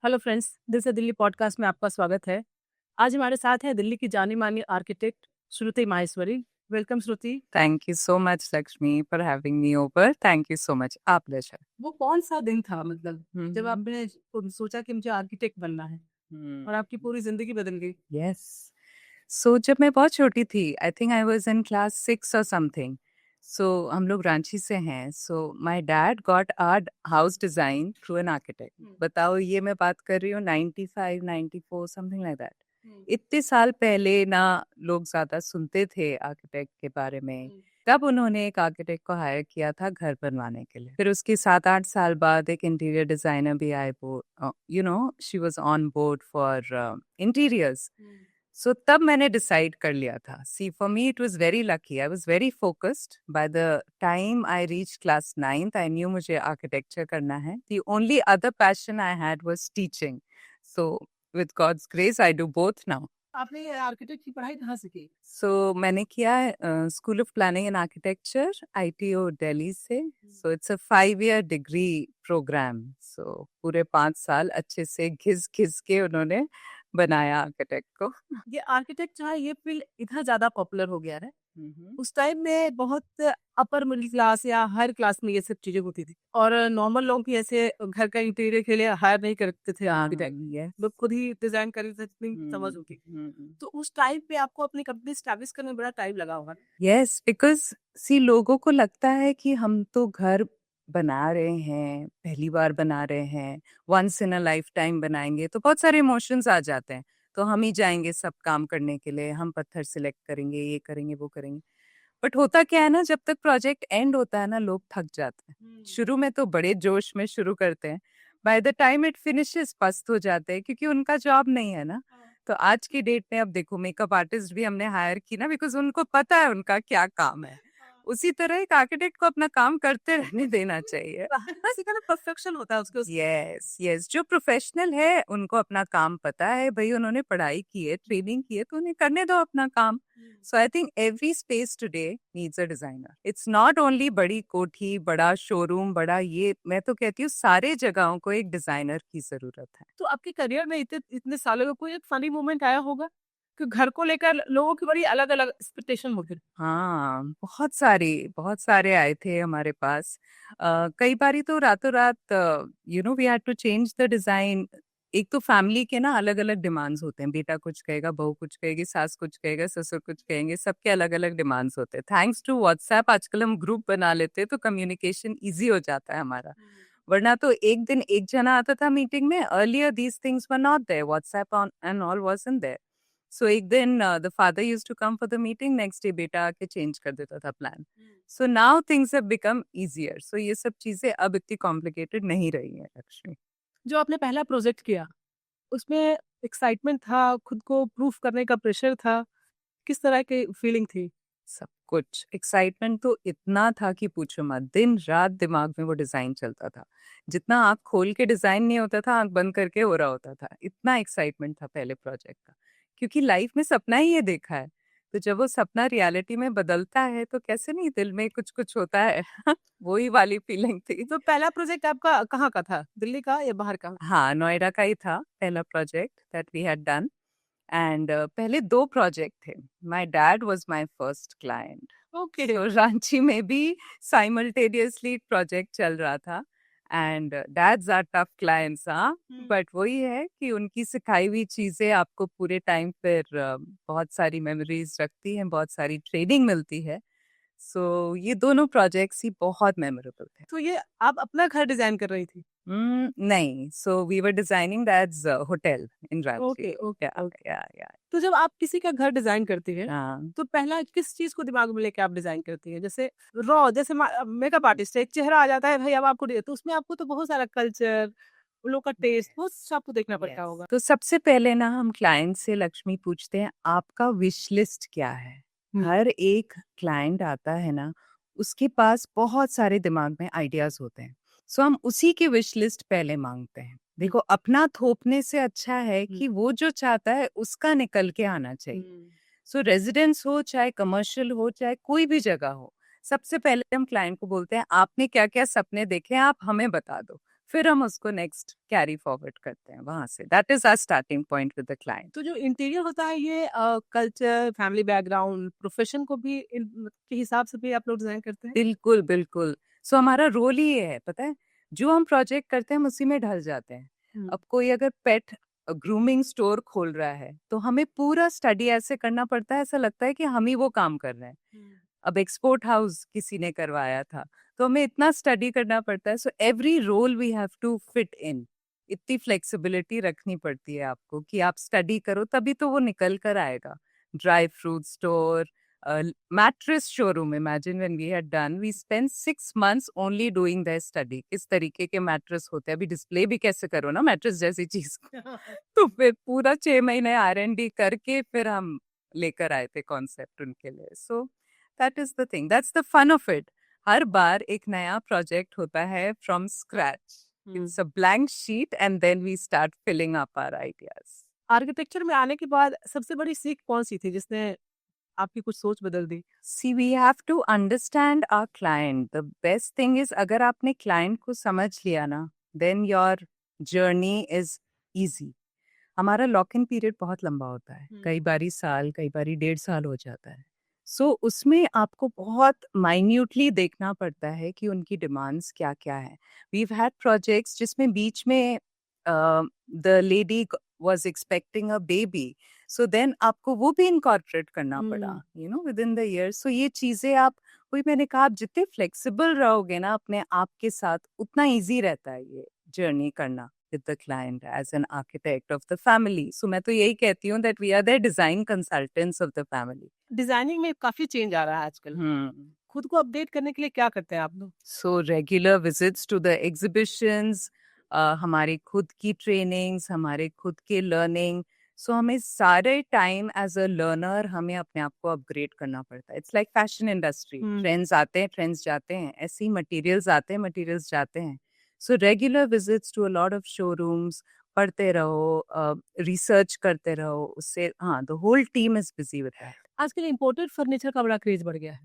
Hello friends, दिल से Delhi podcast में आपका स्वागत है। आज हमारे साथ है दिल्ली की जानी मानी architect Shruti Maheshwari. Welcome Shruti. Thank you so much, Lakshmi, for having me over. Thank you so much. Our pleasure. वो कौन सा दिन था, मतलब जब हम्म आपने सोचा कि मुझे आर्किटेक्ट बनना है और आपकी पूरी जिंदगी बदल गई? Yes. So जब मैं बहुत छोटी थी, I think I was in class 6 or something. So हम लोग रांची से हैं. So my dad got our house design through an architect. बताओ, ये मैं बात कर रही हूँ 95, 94, something like that. इतने साल पहले ना लोग ज्यादा सुनते थे आर्किटेक्ट के बारे में. तब उन्होंने एक आर्किटेक्ट को हायर किया था घर बनवाने के लिए. फिर उसके 7-8 साल बाद एक इंटीरियर डिजाइनर भी आए. वो she was on board for interiors. So तब मैंने डिसाइड कर लिया था. See for me it was very lucky. I was very focused. By the time I reach class 9th I knew मुझे आर्किटेक्चर करना है. The only other passion I had was teaching. So with God's grace I do both now. आपने architect की पढ़ाई कहाँ से की? So मैंने किया school of planning and architecture ITO Delhi से. So it's a 5 year degree programme. So पूरे 5 साल अच्छे से घिस घिस के उन्होंने बनाया आर्किटेक्ट को. ये आर्किटेक्ट जो है, ये फील्ड इतना ज्यादा पॉपुलर हो गया है। उस टाइम में बहुत अपर मिडिल क्लास या हायर क्लास में ये सब चीजें होती थी और नॉर्मल लोग भी ऐसे घर का इंटीरियर के लिए हायर नहीं करते थे आर्किटेक्ट। Yes. लोग खुद ही डिजाइन कर थे, इतनी समझ होती। तो उस टाइम पे आपको अपनी कंपनी स्टैब्लिश करने में बड़ा टाइम लगा होगा। यस, बिकॉज सी लोगों को लगता है कि हम तो घर बना रहे हैं, पहली बार बना रहे हैं, once in a lifetime बनाएंगे, तो बहुत सारे इमोशंस आ जाते हैं. तो हम ही जाएंगे सब काम करने के लिए, हम पत्थर सिलेक्ट करेंगे, ये करेंगे, वो करेंगे. बट होता क्या है ना, जब तक प्रोजेक्ट एंड होता है ना, लोग थक जाते हैं. शुरू में तो बड़े जोश में शुरू करते हैं. Bye the time it finishes पस्त हो जाते हैं, क्योंकि उनका जॉब नहीं है ना. तो आज की डेट में अब देखो, मेकअप आर्टिस्ट भी हमने हायर की ना, बिकॉज उनको पता है उनका क्या काम है. उसी तरह एक आर्किटेक्ट को अपना काम करते रहने देना चाहिए. परफेक्शन होता है उसके यस यस, जो प्रोफेशनल है उनको अपना काम पता है भाई. उन्होंने पढ़ाई की है, ट्रेनिंग की है, तो उन्हें करने दो अपना काम. So I think every space today needs a designer. It's not only बड़ी कोठी, बड़ा शोरूम, बड़ा ये. मैं तो कहती हूँ सारे जगहों को एक डिजाइनर की जरूरत है. तो आपके करियर में इतने इतने सालों में कोई एक फनी मोमेंट आया होगा कि घर को लेकर लोगों की बड़ी अलग अलग एक्सपेक्टेशन होगी? हाँ, बहुत सारे आए थे हमारे पास. कई बारी तो रातों रात we had to change the design. एक तो फैमिली के ना अलग अलग डिमांड्स होते हैं. बेटा कुछ कहेगा, बहू कुछ कहेगी, सास कुछ कहेगा, ससुर कुछ कहेंगे. सबके अलग अलग डिमांड्स होते हैं. थैंक्स टू व्हाट्सएप आजकल हम ग्रुप बना लेते हैं, तो कम्युनिकेशन ईजी हो जाता है हमारा. वरना तो एक दिन एक जना आता था मीटिंग में. Earlier these things were not there. WhatsApp and all wasn't there. So एक दिन the father used to come for the meeting, next day बेटा आके चेंज कर देता था plan. So now things have become easier. So ये सब चीजें अब इतनी कॉम्प्लिकेटेड नहीं रही हैं एक्चुअली. जो आपने पहला प्रोजेक्ट किया, उसमें एक्साइटमेंट था, खुद को प्रूफ करने का प्रेशर था, किस तरह की फीलिंग थी? सब कुछ एक्साइटमेंट तो इतना था कि पूछो मत. दिन रात दिमाग में वो डिजाइन चलता था. जितना आंख खोल के डिजाइन नहीं होता था, आंख बंद करके हो रहा होता था. इतना एक्साइटमेंट था पहले प्रोजेक्ट का, क्योंकि लाइफ में सपना ही ये देखा है. तो जब वो सपना रियलिटी में बदलता है, तो कैसे नहीं दिल में कुछ कुछ होता है. वही वाली फीलिंग थी. तो पहला प्रोजेक्ट आपका कहाँ का था, दिल्ली का या बाहर का? हाँ, नोएडा का ही था पहला project that we had done. And पहले 2 प्रोजेक्ट थे. My dad was my first client. Okay. तो रांची में भी साइमल्टेनियसली प्रोजेक्ट चल रहा था. And that's are tough clients. हाँ, बट वही है कि उनकी सिखाई हुई चीजें आपको पूरे टाइम पर बहुत सारी मेमोरीज रखती हैं, बहुत सारी ट्रेनिंग मिलती है. सो ये दोनों प्रोजेक्ट्स ही बहुत मेमोरेबल थे. तो ये आप अपना घर डिजाइन कर रही थी? नहीं, so we were designing that's hotel in Ranchi. Okay okay yeah okay. या तो जब आप किसी का घर डिजाइन करती है, हाँ. तो पहला किस चीज को दिमाग में लेके आप डिजाइन करती है? जैसे रॉ, जैसे मेकअप आर्टिस्ट है, एक चेहरा आ जाता है भाई, अब आपको तो उसमें आपको तो बहुत सारा कल्चर, उन लोग का टेस्ट, बहुत सब आपको देखना पड़ता Yes. होगा। तो सबसे पहले ना हम क्लाइंट से लक्ष्मी पूछते हैं, आपका विश लिस्ट क्या है. हर एक क्लाइंट आता है ना, उसके पास बहुत सारे दिमाग में आइडियाज होते हैं. सो हम उसी की विश लिस्ट पहले मांगते हैं. देखो, अपना थोपने से अच्छा है कि वो जो चाहता है उसका निकल के आना चाहिए. सो रेजिडेंस हो, चाहे कमर्शियल हो, चाहे कोई भी जगह हो, सबसे पहले हम क्लाइंट को बोलते हैं, आपने क्या क्या सपने देखे हैं, आप हमें बता दो. फिर हम उसको नेक्स्ट कैरी फॉरवर्ड करते हैं वहां से. That is our starting point with the client. तो जो इंटीरियर होता है ये कल्चर, फैमिली बैकग्राउंड, प्रोफेशन को भी के हिसाब से भी आप लोग डिजाइन करते हैं? बिल्कुल बिल्कुल. सो हमारा रोल ही ये है, पता है, जो हम प्रोजेक्ट करते हैं हम उसी में ढल जाते हैं. अब कोई अगर पेट ग्रूमिंग स्टोर खोल रहा है तो हमें पूरा स्टडी ऐसे करना पड़ता है, ऐसा लगता है कि हम ही वो काम कर रहे हैं. अब एक्सपोर्ट हाउस किसी ने करवाया था तो हमें इतना स्टडी करना पड़ता है. So every role we have to fit in. इतनी फ्लेक्सिबिलिटी रखनी पड़ती है आपको कि आप स्टडी करो तभी तो वो निकल कर आएगा. Dry fruit store, mattress showroom. Imagine when we had done, we spent 6 months only doing their study. किस तरीके के मैट्रेस होते हैं, अभी डिस्प्ले भी कैसे करो ना मैट्रेस जैसी चीज. तो फिर पूरा 6 महीने R&D करके फिर हम लेकर आए थे कॉन्सेप्ट उनके लिए. So that is the thing, that's the fun of it. हर बार एक नया प्रोजेक्ट होता है from scratch. It's a blank sheet and then we start filling up our ideas. Architecture में आने के बाद सबसे बड़ी सीख कौन सी थी जिसने आपकी कुछ सोच बदल दी? See, we have to understand our client. The best thing is अगर आपने client को समझ लिया ना, then your journey is easy. हमारा लॉक इन पीरियड बहुत लंबा होता है. कई बारी साल, कई बारी 1.5 साल हो जाता है. सो उसमें आपको बहुत माइन्यूटली देखना पड़ता है कि उनकी डिमांड्स क्या क्या है. वीव हैड प्रोजेक्ट्स जिसमें बीच में the lady was expecting a baby. So then आपको वो भी इनकॉर्पोरेट करना पड़ा, you know, within the year. So ये चीजें आप, वही मैंने कहा, आप जितने फ्लेक्सिबल रहोगे ना अपने आप के साथ, उतना इजी रहता है ये जर्नी करना with the client as an architect of the family. So मैं तो यही कहती हूँ that we are the design consultants of the family. Designing में काफी चेंज आ रहा है आजकल. खुद को अपडेट करने के लिए क्या करते हैं आप लोग? So regular visits to the exhibitions, हमारी खुद की ट्रेनिंग्स, हमारे खुद के लर्निंग. सो हमें सारे टाइम एज अ लर्नर हमें अपने आप को अपग्रेड करना पड़ता है. It's like fashion industry. Trends आते हैं, ट्रेंड्स जाते हैं. ऐसे ही मटेरियल्स आते हैं, मटेरियल्स जाते हैं. So regular visits to a lot of showrooms, पढ़ते रहो, रिसर्च करते रहो. उससे हाँ, the whole team is busy with that. आजकल इम्पोर्टेड फर्नीचर का बड़ा क्रेज बढ़ गया है.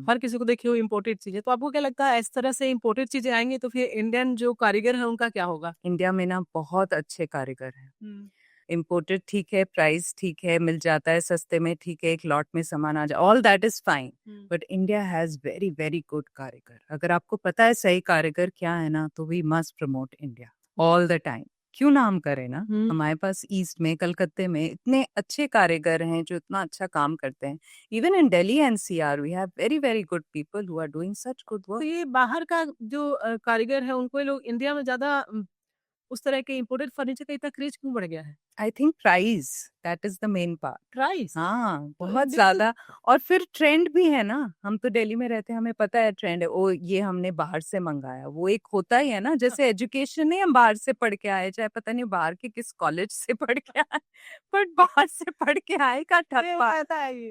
हर किसी को देखिए वो इम्पोर्टेड चीजें. तो आपको क्या लगता है इस तरह से इम्पोर्टेड चीजें आएंगी तो फिर इंडियन जो कारीगर है उनका क्या होगा? इंडिया में ना बहुत अच्छे कारीगर हैं. इम्पोर्टेड ठीक है, प्राइस ठीक है, मिल जाता है सस्ते में, ठीक है, एक लॉट में सामान आ जाए, all that is fine. But India has very very good कारीगर. अगर आपको पता है सही कारीगर क्या है ना, तो we must promote India all the time. क्यों ना हम करें ना. हमारे पास ईस्ट में, कलकत्ते में इतने अच्छे कारीगर हैं जो इतना अच्छा काम करते हैं. Even in Delhi NCR we have very very good people who are doing such good तो वर्क. ये बाहर का जो कारीगर है उनको ये लोग इंडिया में ज्यादा उस तरह के इम्पोर्टेड फर्नीचर का इतना क्रेज क्यों बढ़ गया है? I think price, that is the main part. Price? हाँ, बहुत ज्यादा. और फिर ट्रेंड भी है ना. हम तो दिल्ली में रहते हैं, हमें पता है ट्रेंड है. ओ, ये हमने बाहर से मंगाया, वो एक होता ही है ना. जैसे एजुकेशन नहीं, हम बाहर से पढ़ के आए, चाहे पता नहीं बाहर के किस कॉलेज से पढ़ के आए, बट बाहर से पढ़ के आए का ठप्पा.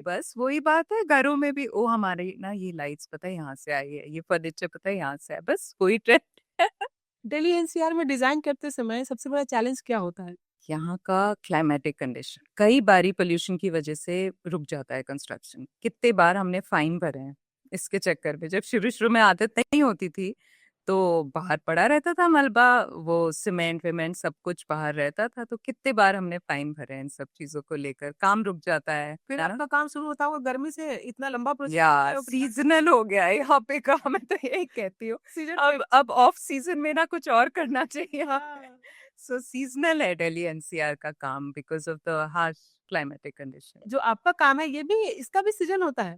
बस वही बात है. घरों में भी, ओ हमारे ना ये लाइट्स पता है यहाँ से आई है, ये फर्नीचर पता है यहाँ से है. बस वही ट्रेंड. दिल्ली एनसीआर में डिजाइन करते समय सबसे बड़ा चैलेंज क्या होता है? यहाँ का क्लाइमेटिक कंडीशन. कई बारी पोल्यूशन की वजह से रुक जाता है कंस्ट्रक्शन. कितने बार हमने फाइन भरे हैं इसके चक्कर में. जब शुरू शुरू में आदत नहीं होती थी तो बाहर पड़ा रहता था मलबा, वो सीमेंट वेमेंट सब कुछ बाहर रहता था. तो कितने बार हमने फाइन भरे हैं इन सब चीजों को लेकर. काम रुक जाता है. फिर आपका काम शुरू होता होगा गर्मी से. इतना लंबा या सीजनल हो गया है यहाँ पे काम. मैं तो यही कहती हूँ, अब ऑफ सीजन में ना कुछ और करना चाहिए. सो सीजनल है दिल्ली एनसीआर का काम because of the harsh climatic condition. जो आपका काम है ये भी, इसका भी सीजन होता है?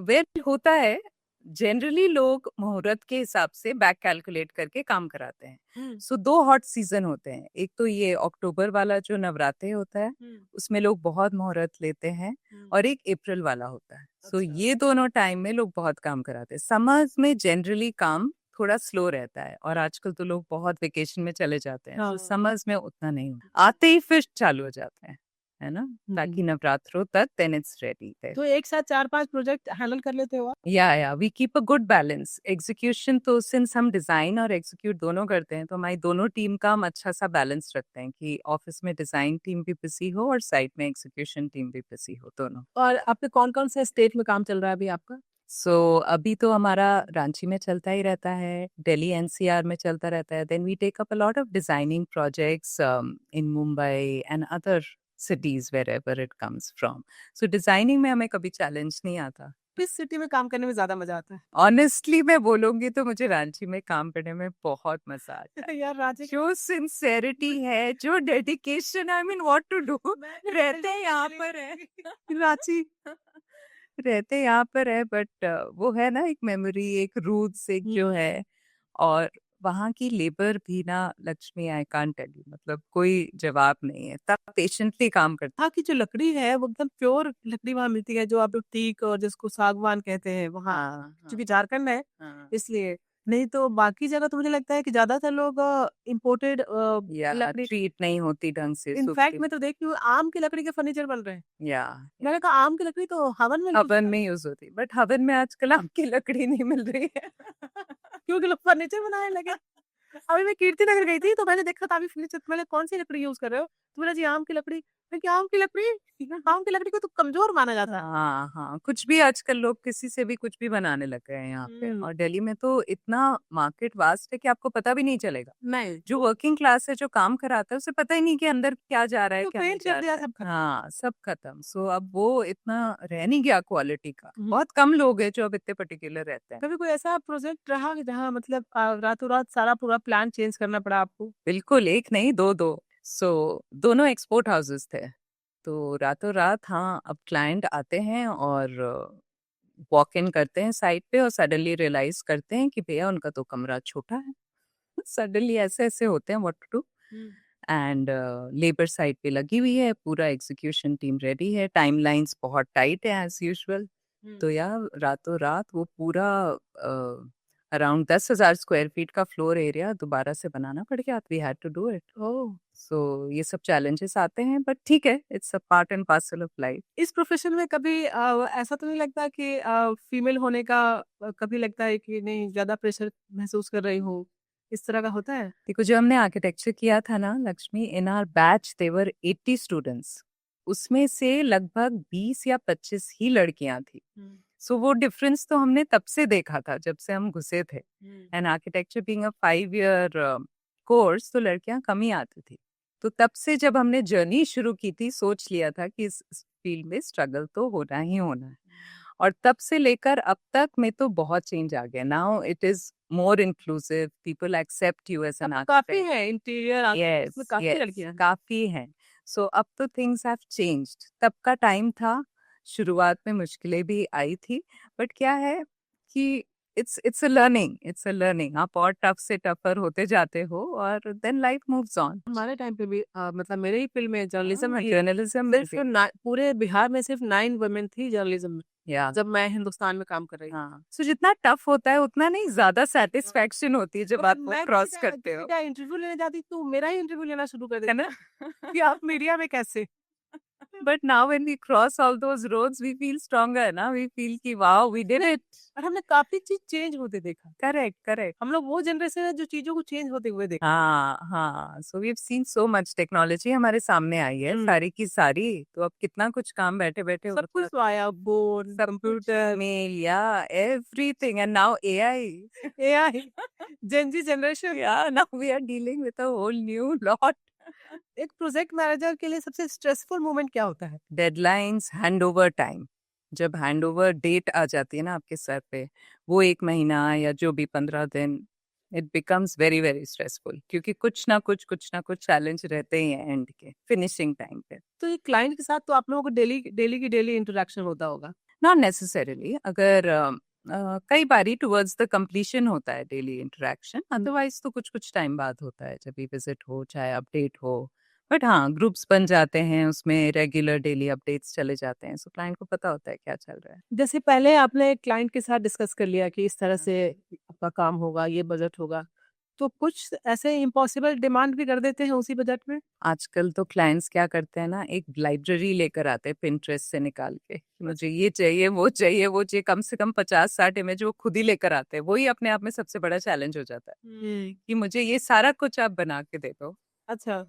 वेल होता है. जनरली लोग मुहूर्त के हिसाब से बैक कैलकुलेट करके काम कराते हैं. सो 2 हॉट सीजन होते हैं. एक तो ये अक्टूबर वाला जो नवरात्रे होता है, उसमें लोग बहुत मुहूर्त लेते हैं. और एक अप्रैल वाला होता है. सो ये दोनों टाइम में लोग बहुत काम कराते हैं. समर्स में जनरली काम थोड़ा स्लो रहता है. और आजकल तो लोग बहुत वेकेशन में चले जाते हैं. तो समर्स में उतना नहीं होता. आते ही फिर चालू हो जाते हैं, है ना, ताकि नवरात्रों तक देन इट्स रेडी. तो एक साथ 4-5 प्रोजेक्ट हैंडल कर लेते हो आप? Yeah we keep a good balance. Execution तो सिंस हम डिजाइन और एग्जीक्यूट दोनों करते हैं, तो हमारी दोनों टीम का हम अच्छा सा बैलेंस रखते हैं कि ऑफिस में डिजाइन टीम भी बिजी हो और साइट में एग्जीक्यूशन टीम भी बिजी हो, दोनों. और आपके कौन कौन से स्टेट में काम चल रहा है अभी आपका? सो अभी तो हमारा रांची में चलता ही रहता है, दिल्ली एनसीआर में चलता रहता है. Then we take up a lot of designing projects in Mumbai and other cities wherever it comes from. So designing में हमें कभी चैलेंज नहीं आता. किस सिटी में काम करने में ज्यादा मजा आता है? ऑनेस्टली मैं बोलूंगी तो मुझे रांची में काम करने में बहुत मजा आता है. यार रांची जो सिंसेरिटी है, जो dedication, I mean what to do. रहते यहाँ पर है. रांची रहते यहाँ पर है, बट वो है ना एक मेमोरी, एक रूट्स, एक जो है. और वहाँ की लेबर भी ना Lakshmi, I can't tell you, मतलब कोई जवाब नहीं है. तब पेशेंटली काम करते. वहाँ की जो लकड़ी है वो एकदम प्योर लकड़ी वहाँ मिलती है, जो आप लोग टीक और जिसको सागवान कहते हैं वहाँ, हाँ, क्योंकि झारखंड है हाँ. इसलिए. नहीं तो बाकी जगह तो मुझे लगता है कि ज्यादातर लोग इम्पोर्टेड या लकड़ी. ट्रीट नहीं होती ढंग से, इनफैक्ट मैं तो देखती हूँ आम की लकड़ी के फर्नीचर बन रहे हैं. या मैंने कहा आम की लकड़ी तो हवन में हवन में यूज होती, बट हवन में आजकल आम की लकड़ी नहीं मिल रही है. क्योंकि लोग फर्नीचर बनाने लगे. अभी मैं कीर्ति नगर गई थी तो मैंने देखा था अभी फर्नीचर. मैंने कौन सी लकड़ी यूज कर रहे हो? तो बोला जी आम की लकड़ी. मैं कि आम की लकड़ी? आम की लकड़ी को तो कमजोर माना जाता है. हाँ, हाँ, कुछ भी आजकल लोग किसी से भी कुछ भी बनाने लग गए हैं यहाँ पे. और दिल्ली में तो इतना मार्केट वास्ट है कि आपको पता भी नहीं चलेगा. नहीं जो वर्किंग क्लास है, जो काम कराता है, उसे पता ही नहीं कि अंदर क्या जा रहा है, तो क्या नहीं पेंट जा कर दिया रहा है. सब खत्म. हाँ, सब खत्म. सो अब वो इतना रह नहीं गया क्वालिटी का. बहुत कम लोग हैं जो अब इतने पर्टिकुलर रहते हैं. कभी कोई ऐसा प्रोजेक्ट रहा कि जहाँ मतलब रातों रात सारा पूरा प्लान चेंज करना पड़ा आपको? बिल्कुल, एक नहीं, दो दो. सो दोनों एक्सपोर्ट हाउसेस थे. तो रातों रात, हाँ, अब क्लाइंट आते हैं और वॉक इन करते हैं साइट पे और सडनली रियलाइज करते हैं कि भैया उनका तो कमरा छोटा है. सडनली ऐसे ऐसे होते हैं, what to do. And labour side पे लगी हुई है, पूरा एग्जीक्यूशन टीम रेडी है, टाइमलाइंस बहुत टाइट है एज यूजुअल. तो यार रातों रात वो पूरा अराउंड 10,000 स्क्वायर फीट का फ्लोर एरिया दोबारा से बनाना पड़ गया. We had to do it. Oh, so ये सब चैलेंजेस आते हैं, बट ठीक है, it's a part and parcel of life. इस प्रोफेशन में कभी ऐसा तो नहीं लगता कि फीमेल होने का कभी लगता है कि नहीं ज्यादा प्रेशर महसूस कर रही हूँ, इस तरह का होता है? देखो, जो हमने आर्किटेक्चर किया था ना Lakshmi, in our batch there were 80 students. उसमें से लगभग 20 या 25 ही लड़कियां थी. सो वो डिफरेंस तो हमने तब से देखा था जब से हम घुसे थे. And architecture being a 5 year course, तो लड़कियां कम ही आती थी. तो तब से जब हमने जर्नी शुरू की थी, सोच लिया था कि इस फील्ड में स्ट्रगल तो होना ही होना है. और तब से लेकर अब तक में तो बहुत चेंज आ गया. Now it is more inclusive, people accept you as an अब काफी आर्किटेक्ट. है इंटीरियर यस, में, काफी लड़कियां हैं. काफी हैं. सो अब तो थिंग्स हैव चेंज्ड. तब का टाइम था, शुरुआत में मुश्किलें भी आई थी, बट क्या है कि इट्स अ लर्निंग. आप और टफ से टफर होते जाते हो और देन लाइफ मूव्स ऑन. हमारे टाइम पे भी मतलब मेरे ही फील्ड में जर्नलिज्म है. जर्नलिज्म सिर्फ पूरे बिहार में सिर्फ 9 वुमेन थी जर्नलिज्म में या जब मैं हिंदुस्तान में काम कर रही थी. हाँ. सो जितना टफ होता है उतना नहीं ज्यादा सेटिस्फेक्शन होती है जब आप वो मैं क्रॉस करते हो, इंटरव्यू लेने जाती तो मेरा ही इंटरव्यू लेना शुरू कर है देती ना. कि आप मीडिया में कैसे. But now when we cross all those roads, we feel stronger, ना. We feel कि wow, we did it. और हमने काफी चीज चेंज होते देखा. Correct, correct. हम लोग वो जनरेशन है जो चीजों को चेंज होते हुए देखा. हाँ, हाँ. So we've seen so much technology हमारे सामने आई है, सारी की सारी. तो अब कितना कुछ काम बैठे बैठे सब कुछ तो आया, बोर्ड, कंप्यूटर, मेल, या everything, and now AI. AI, Gen Z generation. Yeah, now we are dealing with a whole new lot. एक प्रोजेक्ट मैनेजर के लिए सबसे स्ट्रेसफुल मोमेंट क्या होता है? Deadlines, handover time. जब हैंडओवर डेट आ जाती है ना आपके सर पे, वो 1 महीना या जो भी 15 दिन, it becomes very very stressful, क्योंकि कुछ ना कुछ चैलेंज रहते ही हैं एंड के फिनिशिंग टाइम पे. तो ये क्लाइंट के साथ तो आप लोगों को डेली डेली की डेली इंटरेक्शन होता होगा. Not necessarily. अगर कई बारी टुवर्ड्स द कंप्लीशन होता है डेली इंटरेक्शन, अदरवाइज तो कुछ टाइम बाद होता है, जब भी विजिट हो चाहे अपडेट हो. बट हाँ, ग्रुप्स बन जाते हैं, उसमें रेगुलर डेली अपडेट्स चले जाते हैं, सो क्लाइंट को पता होता है क्या चल रहा है. जैसे पहले आपने क्लाइंट के साथ डिस्कस कर लिया कि इस तरह से आपका काम होगा, ये बजट होगा, तो कुछ ऐसे इम्पॉसिबल डिमांड भी कर देते हैं उसी बजट में. आजकल तो क्लाइंट्स क्या करते हैं ना, एक लाइब्रेरी लेकर आते हैं पिंटरेस्ट से निकाल के, मुझे ये चाहिए, वो चाहिए, वो चाहिए. कम से कम 50-60 इमेज वो खुद ही लेकर आते हैं. वही अपने आप में सबसे बड़ा चैलेंज हो जाता है कि मुझे ये सारा कुछ आप बना के दे दो. अच्छा.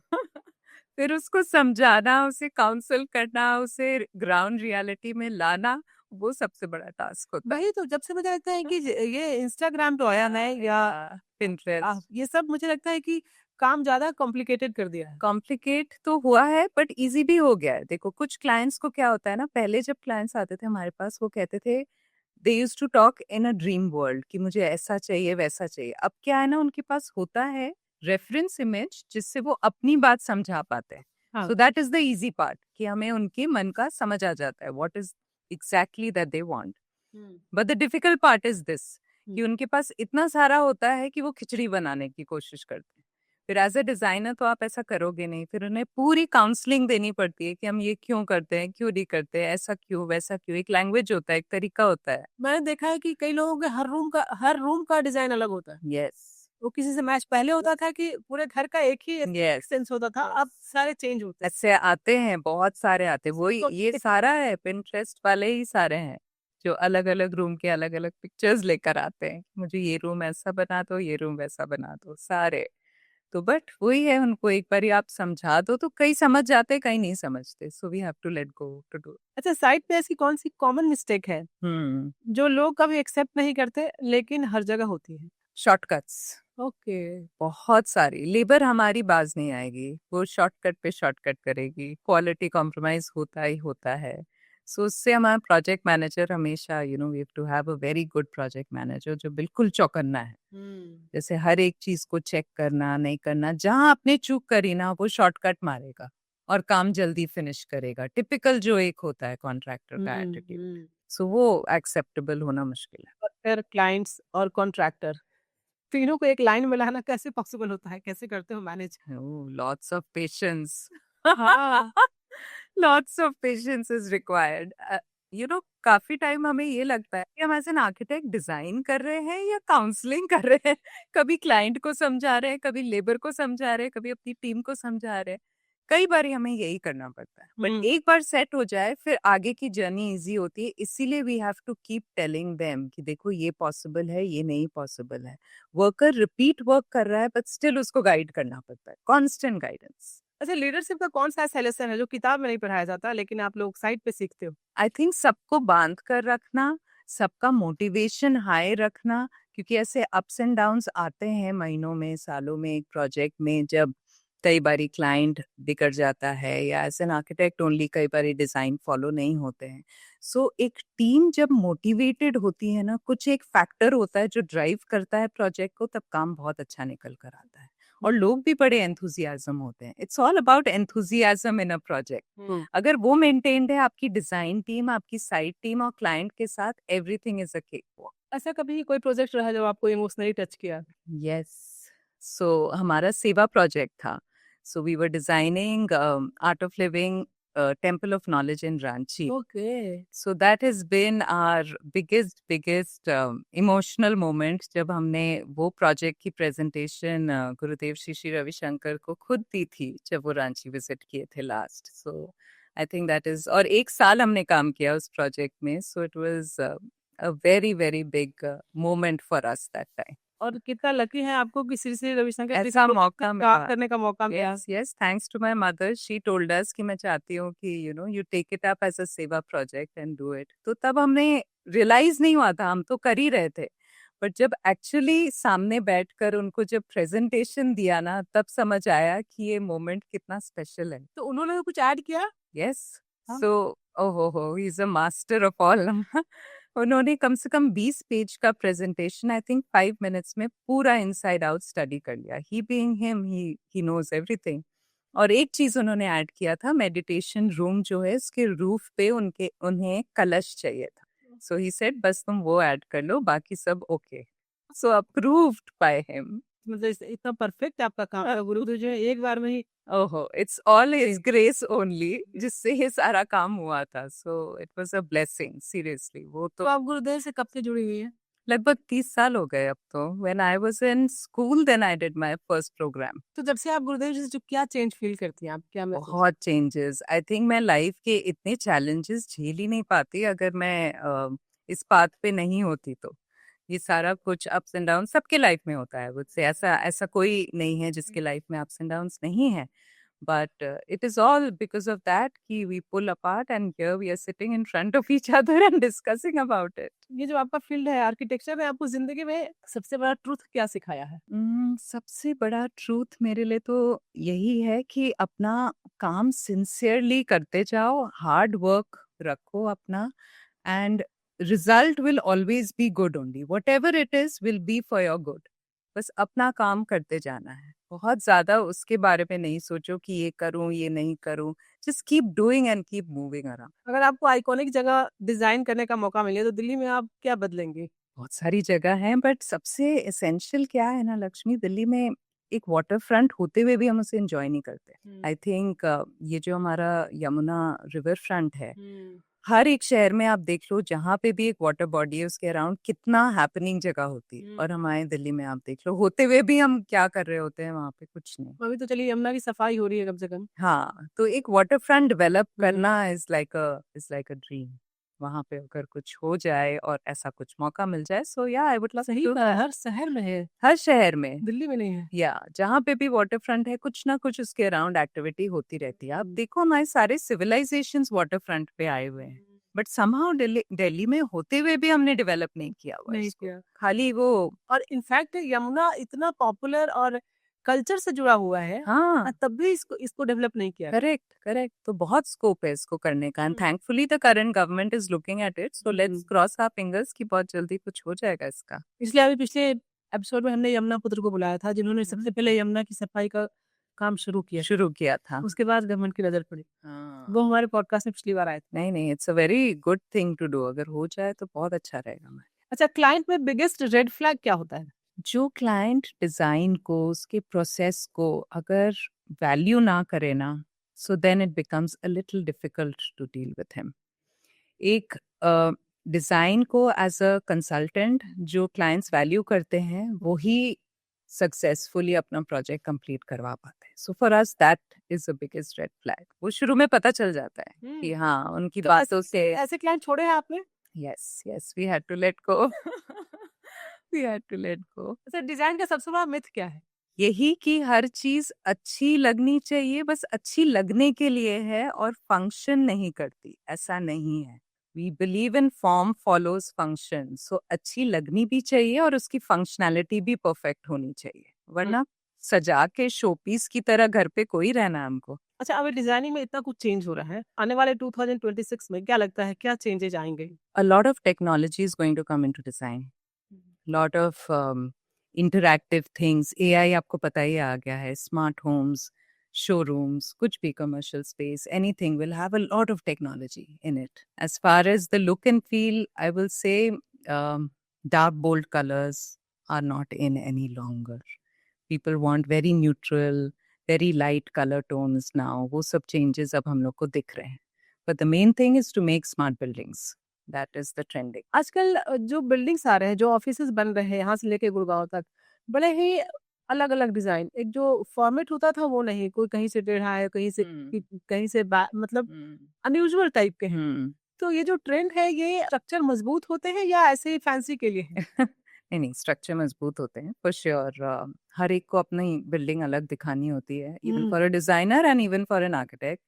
फिर उसको समझाना, उसे काउंसल करना, उसे ग्राउंड रियलिटी में लाना, वो सबसे बड़ा टास्क होता है। वही तो, जब से मुझे लगता है कि ये इंस्टाग्राम तो आया है या Pinterest ये सब मुझे लगता है कि काम ज्यादा कॉम्प्लिकेटेड कर दिया है। कॉम्प्लिकेट तो हुआ है बट इजी भी हो गया है। देखो कुछ क्लाइंट्स को क्या होता है ना, पहले जब क्लाइंट्स आते थे हमारे पास वो कहते थे they use to talk in a dream world कि मुझे ऐसा चाहिए वैसा चाहिए। अब क्या है ना, उनके पास होता है रेफरेंस इमेज जिससे वो अपनी बात समझा पाते हैं। हाँ। सो that is the easy part कि हमें उनके मन का समझ आ जाता है what is exactly that they want. But the difficult part is this कि उनके पास इतना सारा होता है कि वो खिचड़ी बनाने की कोशिश करते हैं। फिर एज अ डिजाइनर तो आप ऐसा करोगे नहीं, फिर उन्हें पूरी काउंसलिंग देनी पड़ती है कि हम ये क्यों करते हैं, क्यों नहीं करते हैं, ऐसा क्यों वैसा क्यों। एक लैंग्वेज होता है, एक तरीका होता है। मैंने देखा है कि कई लोगों के हर रूम का डिजाइन अलग होता है। यस वो किसी से मैच, पहले होता था कि पूरे घर का एक ही यस सेंस होता था, अब सारे चेंज होते हैं। ऐसे आते हैं, बहुत सारे आते हैं। वही तो ये सारा है, पिंटरेस्ट वाले ही सारे हैं जो अलग अलग रूम के अलग अलग पिक्चर्स लेकर आते हैं। मुझे ये रूम ऐसा बना दो, ये रूम वैसा बना दो, सारे। तो बट वही है, उनको एक बार आप समझा दो तो कई समझ जाते, कई नहीं समझते। So we have to let go to do. अच्छा, साइट पे ऐसी कौन सी कॉमन मिस्टेक है जो लोग कभी एक्सेप्ट नहीं करते लेकिन हर जगह होती है? Shortcuts okay. बहुत सारी। लेबर हमारी बाज नहीं आएगी, वो शॉर्टकट पे शॉर्टकट करेगी। क्वालिटी कॉम्प्रोमाइज होता ही होता है। सो उससे हमारा प्रोजेक्ट मैनेजर हमेशा we have to have a very good project manager जो बिल्कुल चौकन्ना है। जैसे हर एक चीज को चेक करना, नहीं करना, जहां आपने चूक करी ना वो शॉर्टकट मारेगा और काम जल्दी फिनिश करेगा। टिपिकल जो एक होता है कॉन्ट्रैक्टर का एटीट्यूड। सो वो एक्सेप्टेबल होना मुश्किल है। और फिर क्लाइंट्स और कॉन्ट्रैक्टर तीनों को एक लाइन में लाना कैसे पॉसिबल होता है, कैसे करते हो manage? Oh, lots of patience. हाँ। Lots of patience is required. काफी टाइम हमें ये लगता है कि हम एज एन आर्किटेक्ट डिजाइन कर रहे हैं या काउंसलिंग कर रहे हैं। कभी क्लाइंट को समझा रहे हैं, कभी लेबर को समझा रहे हैं, कभी अपनी टीम को समझा रहे हैं। कई बार हमें यही करना पड़ता है, बट एक बार सेट हो जाए फिर आगे की जर्नी इजी होती है। इसीलिए we have to keep telling them कि देखो ये पॉसिबल है, ये नहीं पॉसिबल है। वर्कर रिपीट वर्क कर रहा है बट स्टिल उसको गाइड करना पड़ता है, कांस्टेंट गाइडेंस। अच्छा, लीडरशिप का कौन सा ऐसा लेसन है जो किताब में नहीं पढ़ाया जाता लेकिन आप लोग साइट पे सीखते हो? आई थिंक सबको बांध कर रखना, सबका मोटिवेशन हाई रखना, क्योंकि ऐसे अप्स एंड डाउन्स आते हैं महीनों में, सालों में, एक प्रोजेक्ट में। जब कई बारी क्लाइंट बिगड़ जाता है या एज एन आर्किटेक्ट ओनली कई बारी डिजाइन फॉलो नहीं होते हैं। सो एक टीम जब मोटिवेटेड होती है ना, कुछ एक फैक्टर होता है जो ड्राइव करता है प्रोजेक्ट को, तब काम बहुत अच्छा निकल कर आता है और लोग भी बड़े एंथुजियाज्म होते हैं। It's all about enthusiasm in a project. अगर वो मेंटेन्ड है, आपकी डिजाइन टीम, आपकी साइट टीम और क्लाइंट के साथ, everything is a cakewalk. ऐसा कभी कोई प्रोजेक्ट रहा जो आपको इमोशनली टच किया? यस। सो हमारा सेवा प्रोजेक्ट था। So we were designing Art of Living Temple of Knowledge in Ranchi. Okay. So that has been our biggest emotional moment जब हमने वो प्रोजेक्ट की प्रेजेंटेशन गुरुदेव श्री श्री रविशंकर को खुद दी थी जब वो रांची विजिट किए थे last. So I think that is, और एक साल हमने काम किया उस प्रोजेक्ट में। So it was a very very big moment for us that time. और कितना लकी है आपको कि श्री श्री रविशंकर ऐसा मौका काम मिला। करने का मौका मिला। Yes yes, thanks to my mother. She told us कि मैं चाहती हूँ कि you take it up as a seva project and do it. तो तब हमने रियलाइज नहीं हुआ था, हम तो कर ही रहे थे। बट जब एक्चुअली सामने बैठकर उनको जब प्रेजेंटेशन दिया ना, तब समझ आया कि ये मोमेंट कितना स्पेशल है। तो उन्होंने कुछ ऐड किया? यस। हाँ। So oho, he is a master of all. उन्होंने कम से कम 20 पेज का प्रेजेंटेशन आई थिंक 5 मिनट्स में पूरा इनसाइड आउट स्टडी कर लिया। He being him, he knows everything. और एक चीज उन्होंने ऐड किया था, मेडिटेशन रूम जो है उसके रूफ पे उन्हें कलश चाहिए था। सो ही सेड बस तुम वो ऐड कर लो, बाकी सब okay. So approved by him. मतलब इतना परफेक्ट आपका काम, गुरु तो जो है एक बार में ही। ओहो, it's all his grace only जिससे ये सारा काम हुआ था। So it was a blessing seriously. वो तो तो आप गुरुदेव से कब से जुड़ी हुई है? लगभग 30 साल हो गए अब तो। When I was in school then I did my first programme. तो जब से आप गुरुदेव जी से जो क्या चेंज फील करती हैं, आप क्या महसूस? बहुत चेंजेस। आई थिंक मैं लाइफ के इतने चैलेंजेस झेल ही नहीं पाती अगर मैं इस पाथ पे नहीं होती तो। ये सारा कुछ अप्स एंड डाउन सबके लाइफ में होता है, मुझसे ऐसा ऐसा कोई नहीं है जिसके लाइफ में अप्स एंड डाउन्स नहीं है। But it is all because of that कि we pull apart and here we are sitting in front of each other and discussing about it. ये जो आपका फील्ड है आर्किटेक्चर में, आपको जिंदगी में सबसे बड़ा ट्रूथ क्या सिखाया है? सबसे बड़ा ट्रूथ मेरे लिए तो यही है कि अपना काम सिंसियरली करते जाओ, हार्ड वर्क रखो अपना, and result will always be good only, what ever it is will be for your good. बस अपना काम करते जाना है, बहुत ज्यादा उसके बारे में नहीं सोचो कि ये करूं ये नहीं करूं. Just keep doing and keep moving around. अगर आपको आइकॉनिक जगह डिजाइन करने का मौका मिले तो दिल्ली में आप क्या बदलेंगे? बहुत सारी जगह हैं, बट सबसे एसेंशियल क्या है ना लक्ष्मी, दिल्ली में एक वाटर फ्रंट होते हुए भी हम उसे एंजॉय नहीं करते. आई थिंक ये जो हमारा यमुना रिवर फ्रंट है, हर एक शहर में आप देख लो जहाँ पे भी एक वाटर बॉडी है उसके अराउंड कितना हैपनिंग जगह होती है. और हमारे दिल्ली में आप देख लो होते हुए भी हम क्या कर रहे होते हैं वहाँ पे, कुछ नहीं. अभी तो चलिए यमुना की सफाई हो रही है कम से कम. हाँ, तो एक वाटर फ्रंट डेवलप करना इज लाइक अ ड्रीम. वहां पे अगर कुछ हो जाए और ऐसा कुछ मौका मिल जाए, सो या आई वुड लव सही टू. हर शहर में है, हर शहर में, दिल्ली में नहीं है. या जहाँ पे भी वाटर फ्रंट है कुछ ना कुछ उसके अराउंड एक्टिविटी होती रहती है. आप देखो हमारे सारे सिविलाइजेशंस वाटर फ्रंट पे आए हुए हैं, बट समहाउ दिल्ली में होते हुए भी हमने डेवलप नहीं किया हुआ नहीं इसको. किया. खाली वो. और इनफैक्ट यमुना इतना पॉपुलर और कल्चर से जुड़ा हुआ है, हाँ, तब भी इसको डेवलप नहीं किया. Correct correct. तो बहुत स्कोप है इसको करने का, and thankfully the current government is looking at it. So let's cross our fingers कि बहुत जल्दी कुछ हो जाएगा इसका. इसलिए अभी पिछले एपिसोड में हमने यमुना पुत्र को बुलाया था, जिन्होंने सबसे पहले यमुना की सफाई का काम शुरू किया था. उसके बाद गवर्नमेंट की नजर पड़ी. हाँ. वो हमारे पॉडकास्ट में पिछली बार आए थे. नहीं नहीं, it's a very good thing to do. अगर हो जाए तो बहुत अच्छा रहेगा. मैं अच्छा, क्लाइंट में बिगेस्ट रेड फ्लैग क्या होता है? जो क्लाइंट डिजाइन को, उसके प्रोसेस को अगर वैल्यू ना करे ना, so then it becomes a little difficult to deal with him. एक डिजाइन को एज अ कंसल्टेंट जो क्लाइंट्स वैल्यू करते हैं वो ही सक्सेसफुली अपना प्रोजेक्ट कंप्लीट करवा पाते हैं. So for us that is the biggest red flag. वो शुरू में पता चल जाता है कि हाँ उनकी तो बातों से. ऐसे क्लाइंट छोड़े हैं आपने? Yes yes, we had to let go. We had to let go. अच्छा, डिजाइन का सबसे बड़ा मिथ क्या है? यही कि हर चीज अच्छी लगनी चाहिए, बस अच्छी लगने के लिए है और फंक्शन नहीं करती. ऐसा नहीं है. We believe in form follows function. So अच्छी लगनी भी चाहिए और उसकी फंक्शनैलिटी भी परफेक्ट होनी चाहिए, वरना सजा के शोपीस की तरह घर पे कोई रहना है हमको. अच्छा, अभी डिजाइनिंग में इतना कुछ चेंज हो रहा है, आने वाले 2026 में क्या लगता है क्या चेंजेस आएंगे? A lot of technology is going to come into design. Lot of interactive things. AI आपको पता ही आ गया है. Smart homes, showrooms, कुछ भी commercial space, anything will have a lot of technology in it. As far as the look and feel, I will say dark bold colors are not in any longer. People want very neutral, very light color tones now. वो सब changes अब हम लोग को दिख रहे हैं. But the main thing is to make smart buildings. That is the trending. आजकल जो बिल्डिंग्स आ रहे हैं, जो ऑफिसेज बन रहे हैं यहाँ से लेके गुड़गांव तक, बड़े ही अलग अलग डिजाइन. एक जो फॉर्मेट होता था वो नहीं, कोई कहीं से टेढ़ा है, कहीं से मतलब अनयूजुअल टाइप के हैं. तो ये जो ट्रेंड है, ये स्ट्रक्चर मजबूत होते हैं या ऐसे ही फैंसी के लिए है? नहीं, स्ट्रक्चर मजबूत होते हैं फॉर श्योर. हर एक को अपनी बिल्डिंग अलग दिखानी होती है, even for a designer and even for an architect,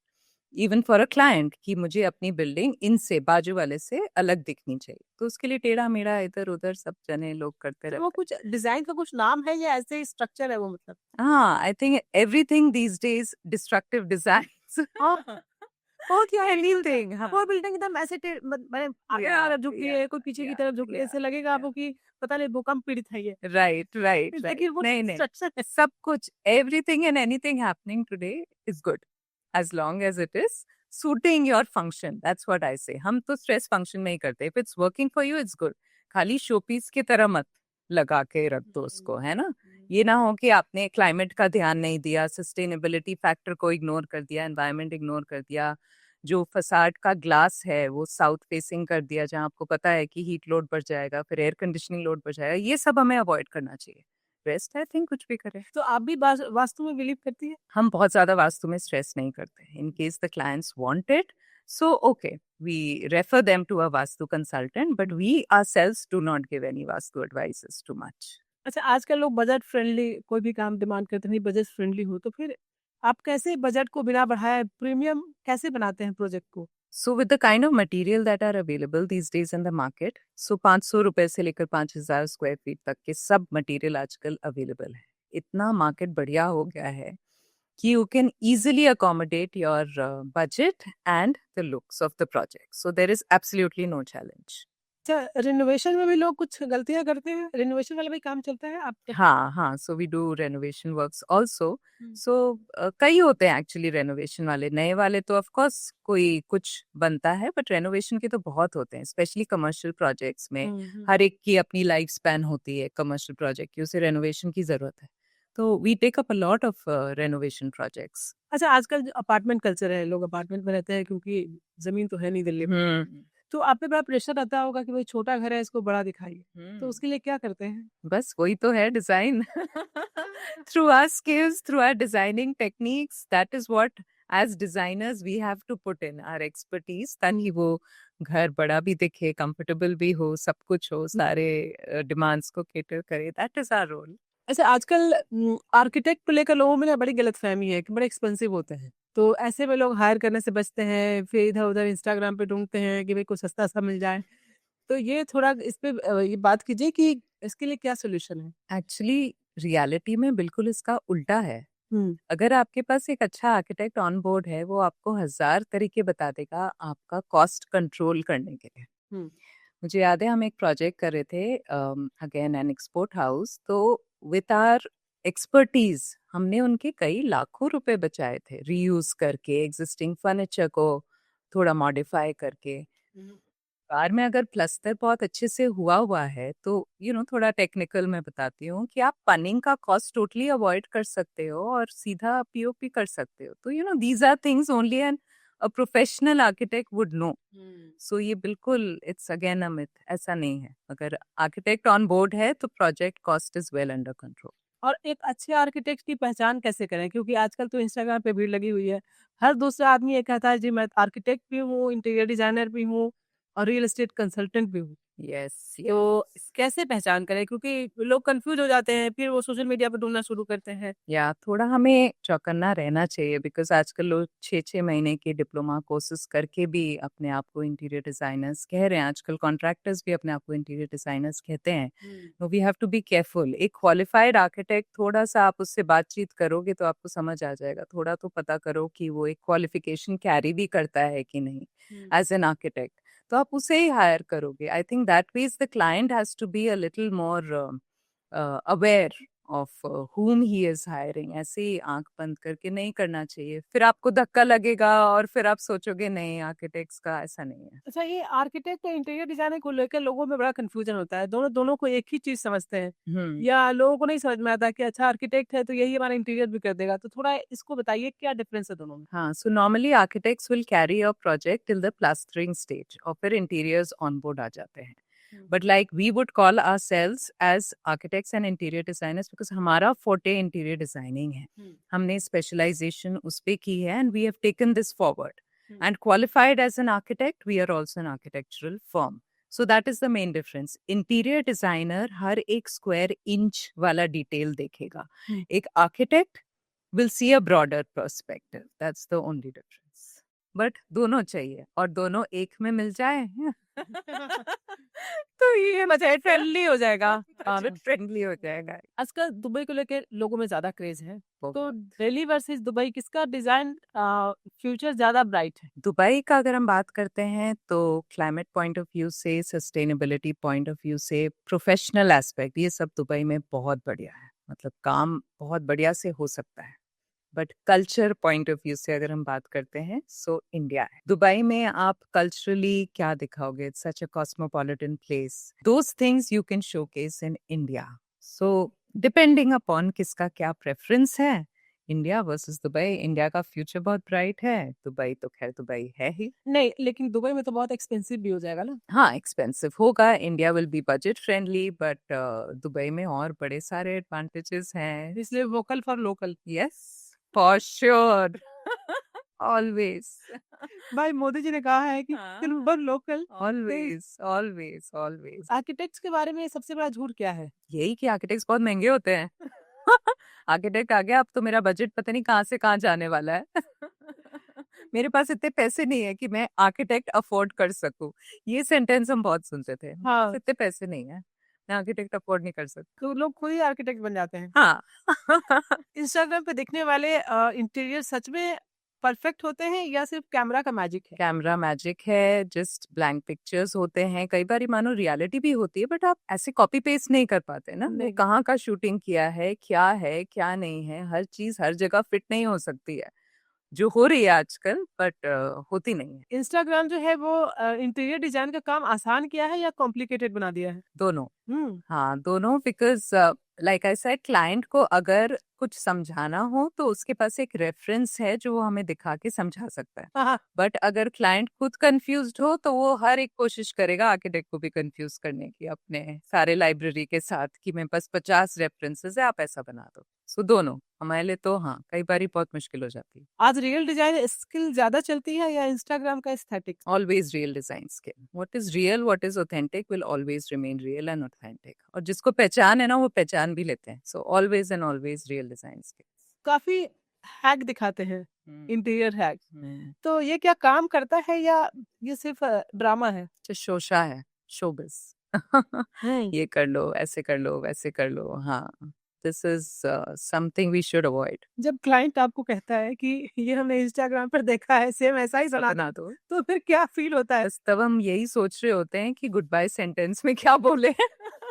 even for a client, कि मुझे अपनी बिल्डिंग इनसे बाजू वाले से अलग दिखनी चाहिए. तो उसके लिए टेढ़ा मेढ़ा इधर उधर सब जने लोग करते रहते. वो कुछ डिजाइन का कुछ नाम है या ऐसे ही स्ट्रक्चर है वो, मतलब? हाँ, I think everything these days destructive designs. और क्या है एनीथिंग. हाँ, वो बिल्डिंग एकदम ऐसे मैंने आगे Yeah, तरफ झुकी है, कोई पीछे की तरफ झुकी है, ऐसे लगेगा आपको कि पता नहीं भूकंप पीड़ित है ये. Right right. लेकिन वो नहीं नहीं, स्ट्रक्चर है. सब कुछ, everything and anything happening today is good as long as it is suiting your function. That's what I say. हम तो स्ट्रेस फंक्शन में ही करते हैं. If it's working for you, it's good. खाली शोपीस की तरह मत लगा के रख दो उसको, है ना. ये ना हो कि आपने क्लाइमेट का ध्यान नहीं दिया, सस्टेनेबिलिटी फैक्टर को इग्नोर कर दिया, एनवायरनमेंट इग्नोर कर दिया, जो फसाड का ग्लास है वो साउथ फेसिंग कर दिया जहाँ आपको पता है कि हीट लोड बढ़ जाएगा, फिर एयर कंडीशनिंग लोड बढ़ जाएगा. ये सब हमें अवॉइड करना चाहिए. रेस्ट आई थिंक कुछ भी करें. तो आप भी वास्तु में बिलीव करती है? हम बहुत ज्यादा वास्तु में स्ट्रेस नहीं करते. In case the clients want it, so okay, we refer them to a vastu consultant, but we ourselves do not give any vastu advices too much. अच्छा, आजकल लोग बजट फ्रेंडली कोई भी काम डिमांड करते नहीं, बजट फ्रेंडली हो, तो फिर आप कैसे बजट को बिना बढ़ाए प्रीमियम कैसे बनाते हैं प्रोजेक्ट को? So with the kind of material that are available these days in the market, so 500 रुपए से लेकर 5000 स्क्वायर फीट तक के सब मटेरियल आजकल अवेलेबल है. इतना मार्केट बढ़िया हो गया है कि you can easily accommodate your budget and the looks of the project. So there is absolutely no challenge. अच्छा, रिनोवेशन में भी लोग कुछ गलतियाँ करते हैं? रिनोवेशन वाला भी काम चलता है आप हाँ, so we do renovation works also. Hmm. So कई होते हैं एक्चुअली रेनोवेशन वाले. नए वाले तो ऑफ कोर्स कोई कुछ बनता है, बट रेनोवेशन के तो बहुत होते हैं, स्पेशली कमर्शियल प्रोजेक्ट्स में. हर एक की अपनी लाइफ स्पैन होती है कमर्शियल प्रोजेक्ट की, उसे रेनोवेशन की जरूरत है. तो we take up a lot of renovation projects. अच्छा, आजकल जो अपार्टमेंट कल्चर है, लोग अपार्टमेंट में रहते हैं क्योंकि ज़मीन तो है नहीं दिल्ली में। तो आप पे बड़ा प्रेशर रहता होगा कि भाई छोटा घर है, इसको बड़ा दिखाइए। तो उसके लिए क्या करते हैं? बस वही तो है design. Through our skills, through our designing techniques, that is what as designers we have to put in our expertise, ताकि वो घर बड़ा भी दिखे, कंफर्टेबल भी हो, सब कुछ हो, सारे डिमांड्स को केटर करे. That is our role. अच्छा, आजकल आर्किटेक्ट को लेकर लोगों में ना बड़ी गलतफ़हमी है कि बड़े एक्सपेंसिव होते हैं। तो ऐसे में लोग हायर करने से बचते हैं, फिर इधर-उधर इंस्टाग्राम पे ढूँढते हैं कि भई कुछ सस्ता-सा मिल जाए। तो ये थोड़ा इस पे ये बात कीजिए कि इसके लिए क्या सॉल्यूशन है? एक्चुअली रियलिटी में बिल्कुल इसका उल्टा है. हुँ। अगर आपके पास एक अच्छा आर्किटेक्ट ऑन बोर्ड है, वो आपको 1000 तरीके बता देगा आपका कॉस्ट कंट्रोल करने के लिए. हुँ। मुझे याद है हम एक प्रोजेक्ट कर रहे थे, अगेन एन एक्सपोर्ट हाउस. तो विथ आर एक्सपर्टीज हमने उनके कई लाखों रुपए बचाए थे, रीयूज करके एग्जिस्टिंग फर्नीचर को थोड़ा मॉडिफाई करके. कार में अगर प्लस्तर बहुत अच्छे से हुआ है तो थोड़ा टेक्निकल मैं बताती हूँ कि आप पनिंग का कॉस्ट टोटली अवॉइड कर सकते हो और सीधा पीओपी कर सकते हो. तो these are things only an a professional architect would know. So ये बिल्कुल इट्स अगेन अ मिथ. ऐसा नहीं है. अगर आर्किटेक्ट ऑन बोर्ड है तो project cost is well under control. और एक अच्छे आर्किटेक्ट की पहचान कैसे करें? क्योंकि आजकल तो इंस्टाग्राम पे भीड़ लगी हुई है। हर दूसरा आदमी ये कहता है जी मैं आर्किटेक्ट भी हूँ, इंटीरियर डिज़ाइनर भी हूँ और रियल एस्टेट कंसल्टेंट भी हूँ। यस. तो कैसे पहचान करें? क्योंकि लोग कन्फ्यूज़ हो जाते हैं, फिर वो सोशल मीडिया पे ढूँढना शुरू करते हैं। या थोड़ा हमें चौकन्ना रहना चाहिए, बिकॉज आजकल लोग 6-6 महीने के डिप्लोमा कोर्सेज करके भी अपने आप को इंटीरियर डिजाइनर्स कह रहे हैं. आजकल कॉन्ट्रैक्टर्स भी अपने आप को इंटीरियर डिजाइनर्स कहते हैं. तो we have to be careful. एक क्वालिफाइड आर्किटेक्ट, थोड़ा सा आप उससे बातचीत करोगे तो आपको समझ आ जाएगा. थोड़ा तो पता करो कि वो एक क्वालिफिकेशन कैरी भी करता है कि नहीं एज एन आर्किटेक्ट. तो आप उसे ही हायर करोगे. I think that means the client has to be a little more aware of whom he is hiring. ऐसे ही आंख बंद करके नहीं करना चाहिए. फिर आपको धक्का लगेगा और फिर आप सोचोगे नहीं, आर्किटेक्ट्स का ऐसा नहीं है. अच्छा, ये आर्किटेक्ट और इंटीरियर डिज़ाइनर को लेकर लोगों में बड़ा कन्फ्यूज़न होता है। दोनों दोनों को एक ही चीज़ समझते हैं हम्म. या लोगों को नहीं समझ में आता कि अच्छा आर्किटेक्ट है तो यही हमारा इंटीरियर भी कर देगा। तो थोड़ा इसको बताइए क्या डिफ़रेंस है दोनों में? हाँ, so normally architects will carry your project till the plastering stage और फिर interiors on board आ जाते हैं. But like we would call ourselves as architects and interior designers because हमारा forte interior designing है. हमने specialization उस पे की है and we have taken this forward. And qualified as an architect, we are also an architectural firm. So that is the main difference. Interior designer हर एक square inch वाला detail देखेगा. एक architect will see a broader perspective. That's the only difference. But दोनों चाहिए और दोनों एक में मिल जाए तो ये बजट फ्रेंडली हो जाएगा। बजट फ्रेंडली हो जाएगा. आजकल दुबई को लेके लोगों में ज़्यादा क्रेज़ है। तो बहुत. दिल्ली वर्सेस दुबई किसका डिज़ाइन फ्यूचर ज़्यादा ब्राइट है? दुबई का अगर हम बात करते हैं तो क्लाइमेट पॉइंट ऑफ व्यू से, सस्टेनेबिलिटी पॉइंट ऑफ व्यू से, प्रोफेशनल एस्पेक्ट, ये सब दुबई में बहुत बढ़िया है. मतलब काम बहुत बढ़िया से हो सकता है. But culture point of view से अगर हम बात करते हैं सो इंडिया है. दुबई में आप कल्चरली क्या दिखाओगे? It's such a cosmopolitan place. Those things you can showcase in India. So depending upon किसका क्या प्रेफरेंस है, इंडिया वर्सेस दुबई. इंडिया का फ्यूचर बहुत ब्राइट है, दुबई तो खैर दुबई है ही. नहीं, लेकिन दुबई में तो बहुत एक्सपेंसिव भी हो जाएगा ना? हाँ, एक्सपेंसिव होगा. India will be budget friendly, but Dubai में और बड़े सारे एडवांटेजेस हैं. इसलिए vocal for local. Yes, for sure. Always. भाई मोदी जी ने कहा है कि सिर्फ for local. Always always always. Architects के बारे में सबसे बड़ा झूठ क्या है? यही कि आर्किटेक्ट्स बहुत महंगे होते हैं. आर्किटेक्ट आ गया, अब तो मेरा बजट पता नहीं कहाँ से कहाँ जाने वाला है। मेरे पास इतने पैसे नहीं है कि मैं आर्किटेक्ट अफोर्ड कर सकूं। ये सेंटेंस हम बहुत सुनते थे, मेरे हाँ पास इतने पैसे नहीं है, मैं आर्किटेक्ट अफोर्ड नहीं कर सकती। तो लोग खुद ही आर्किटेक्ट बन जाते हैं। हाँ। इंस्टाग्राम पे दिखने वाले इंटीरियर सच में परफेक्ट होते हैं या सिर्फ कैमरा का मैजिक है? कैमरा मैजिक है, जस्ट ब्लैंक पिक्चर्स होते हैं, कई बार मानो रियलिटी भी होती है, बट आप ऐसे कॉपी पेस्ट नहीं कर पाते ना। वो नहीं। कहाँ का शूटिंग किया है क्या नहीं है, हर चीज हर जगह फिट नहीं हो सकती है, जो हो रही है आजकल, बट होती नहीं है। इंस्टाग्राम जो है वो इंटीरियर डिजाइन का काम आसान किया है या कॉम्प्लिकेटेड बना दिया है? दोनों। हम्म। हाँ दोनों, because like I said, client को अगर कुछ समझाना हो तो उसके पास एक रेफरेंस है जो वो हमें दिखा के समझा सकता है। हाँ बट अगर क्लाइंट खुद कंफ्यूज्ड हो तो वो हर एक कोशिश करेगा आर्किटेक्ट को भी कंफ्यूज करने की अपने सारे लाइब्रेरी के साथ, कि मेरे पास 50 रेफरेंसेस है, आप ऐसा बना दो। सो दोनों हमारे लिए तो हाँ, कई बार बहुत मुश्किल हो जाती है। आज रियल डिजाइन स्किल ज्यादा चलती है या इंस्टाग्राम का aesthetics? Always real design skill, what is real, what is authentic will always remain real and authentic, और जिसको पहचान है ना वो पहचान भी लेते हैं। So always and always real design skill. काफी हैक दिखाते हैं, इंटीरियर हैक। तो ये क्या काम करता है या ये सिर्फ ड्रामा है? शोशा है, शोबिस। ये कर लो, ऐसे कर लो, वैसे कर लो। हाँ, this is something we should avoid. जब क्लाइंट आपको कहता है कि ये हमने इंस्टाग्राम पर देखा है, सेम ऐसा ही बना दो, तो फिर क्या फील होता है? बस तब हम यही सोच रहे होते हैं कि गुड बाय सेंटेंस में क्या बोले।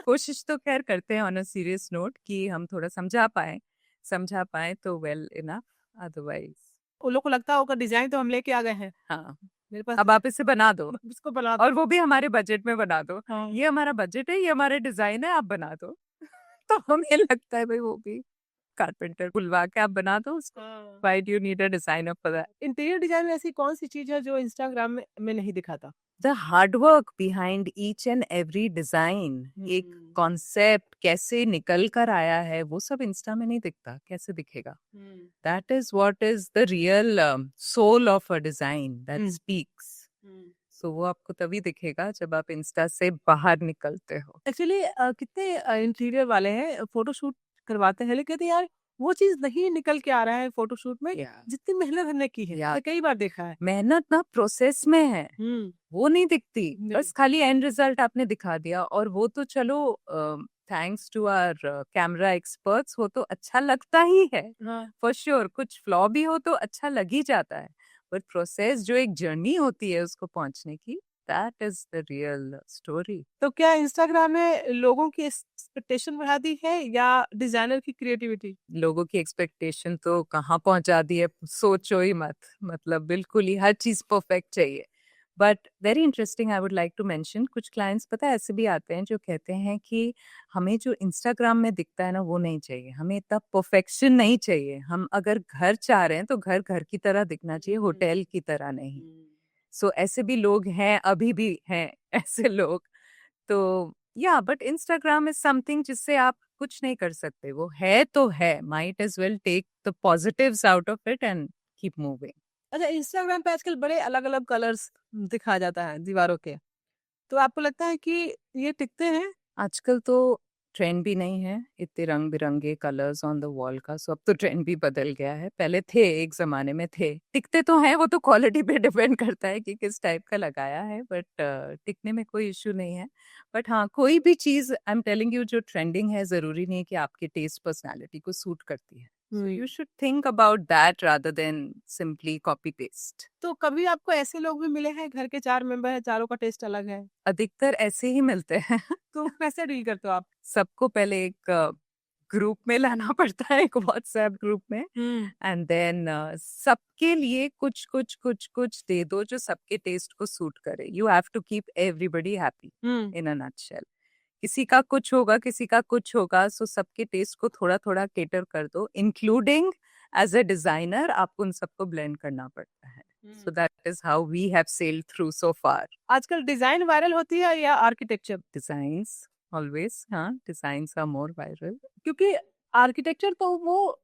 कोशिश तो खैर करते हैं ऑन अ सीरियस नोट कि हम थोड़ा समझा पाए तो वेल इनफ, अदरवाइज उन लोग को लगता होगा डिजाइन तो हम लेके आ गए हैं, हाँ, मेरे पास अब आप इसे बना दो, इसको बना दो। और वो भी हमारे बजट में बना दो। हाँ। ये हमारा बजट है, ये हमारे डिजाइन है, आप बना दो। तो हमें लगता है भाई वो भी कारपेंटर बुलवा के आप बना दो उसको। Why do you need a designer for that? Interior design में ऐसी कौन सी चीज है जो इंस्टाग्राम में नहीं दिखाता? The hard work behind each and every design, एक कॉन्सेप्ट कैसे निकल कर आया है, वो सब इंस्टा में नहीं दिखता। कैसे दिखेगा? That is what is the real soul of a design, that speaks. So वो आपको तभी दिखेगा जब आप इंस्टा से बाहर निकलते हो। एक्चुअली कितने इंटीरियर वाले हैं फोटोशूट करवाते हैं, लेकिन कहते हैं, यार वो चीज नहीं निकल के आ रहा है फोटोशूट में जितनी मेहनत हमने की है। मैं कई बार देखा है मेहनत ना प्रोसेस में है, वो नहीं दिखती, बस खाली एंड रिजल्ट आपने दिखा दिया। और वो तो चलो thanks to our camera experts, वो तो अच्छा लगता ही है फॉर श्योर। कुछ फ्लॉ भी हो तो अच्छा लग ही जाता है, बट प्रोसेस जो एक जर्नी होती है उसको पहुंचने की, that is the real story. तो क्या इंस्टाग्राम ने लोगों की एक्सपेक्टेशन बढ़ा दी है या डिजाइनर की क्रिएटिविटी? लोगों की एक्सपेक्टेशन तो कहाँ पहुंचा दी है, सोचो ही मत। मतलब बिल्कुल ही हर चीज परफेक्ट चाहिए। But very interesting, I would like to mention, कुछ क्लाइंट्स पता है ऐसे भी आते हैं जो कहते हैं कि हमें जो इंस्टाग्राम में दिखता है ना वो नहीं चाहिए, हमें इतना परफेक्शन नहीं चाहिए। हम अगर घर चाह रहे हैं तो घर घर की तरह दिखना चाहिए, होटल की तरह नहीं। सो ऐसे भी लोग हैं, अभी भी हैं ऐसे लोग। तो या बट इंस्टाग्राम इज समथिंग जिससे आप कुछ नहीं कर सकते, वो है तो है, might as well take the positives out of it and keep moving. अच्छा, इंस्टाग्राम पे आजकल बड़े अलग अलग कलर्स दिखाया जाता है दीवारों के, तो आपको लगता है कि ये टिकते हैं? आजकल तो ट्रेंड भी नहीं है इतने रंग बिरंगे कलर्स ऑन द वॉल का, सो अब तो ट्रेंड भी बदल गया है। पहले थे, एक जमाने में थे, टिकते तो हैं, वो तो क्वालिटी पे डिपेंड करता है कि किस टाइप का लगाया है, बट टिकने में कोई इश्यू नहीं है। बट हाँ, कोई भी चीज आई एम टेलिंग यू जो ट्रेंडिंग है, जरूरी नहीं है कि आपके टेस्ट पर्सनैलिटी को सूट करती है। So you should think about that rather than simply copy paste. तो कभी आपको ऐसे लोग भी मिले हैं, घर के 4 मेंबर हैं, चारों का टेस्ट अलग है? अधिकतर ऐसे ही मिलते हैं। तो कैसे डील करते हो आप? सबको पहले एक ग्रुप में लाना पड़ता है, एक व्हाट्सएप ग्रुप में, एंड देन सबके लिए कुछ कुछ कुछ कुछ दे दो जो सबके टेस्ट को सूट करे। You have to keep everybody happy in a nutshell. किसी का कुछ होगा, किसी का कुछ होगा, सो सबके टेस्ट को थोड़ा थोड़ा केटर कर दो, इंक्लूडिंग एज अ डिजाइनर आपको उन सबको ब्लेंड करना पड़ता है। So that is how we have sailed through so far. आजकल डिजाइन वायरल होती है या आर्किटेक्चर? डिजाइंस ऑलवेज, हाँ, डिजाइंस आर मोर वायरल। क्योंकि आर्किटेक्चर तो वो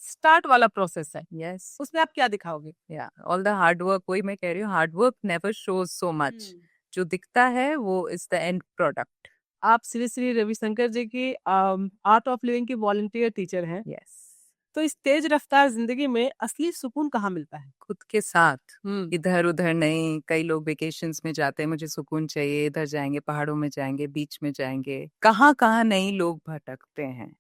स्टार्ट वाला प्रोसेस है, यस, उसमें आप क्या दिखाओगे? या ऑल द हार्ड वर्क, वही मैं कह रही हूँ, hard work never shows so much. जो दिखता है वो इज द एंड प्रोडक्ट। आप श्री श्री रविशंकर जी की आर्ट ऑफ लिविंग की वॉलंटियर टीचर हैं। यस। तो इस तेज रफ्तार जिंदगी में असली सुकून कहाँ मिलता है? खुद के साथ, इधर उधर नहीं। कई लोग वेकेशंस में जाते हैं, मुझे सुकून चाहिए, इधर जाएंगे, पहाड़ों में जाएंगे, बीच में जाएंगे, कहाँ कहाँ नहीं लोग भटकते हैं।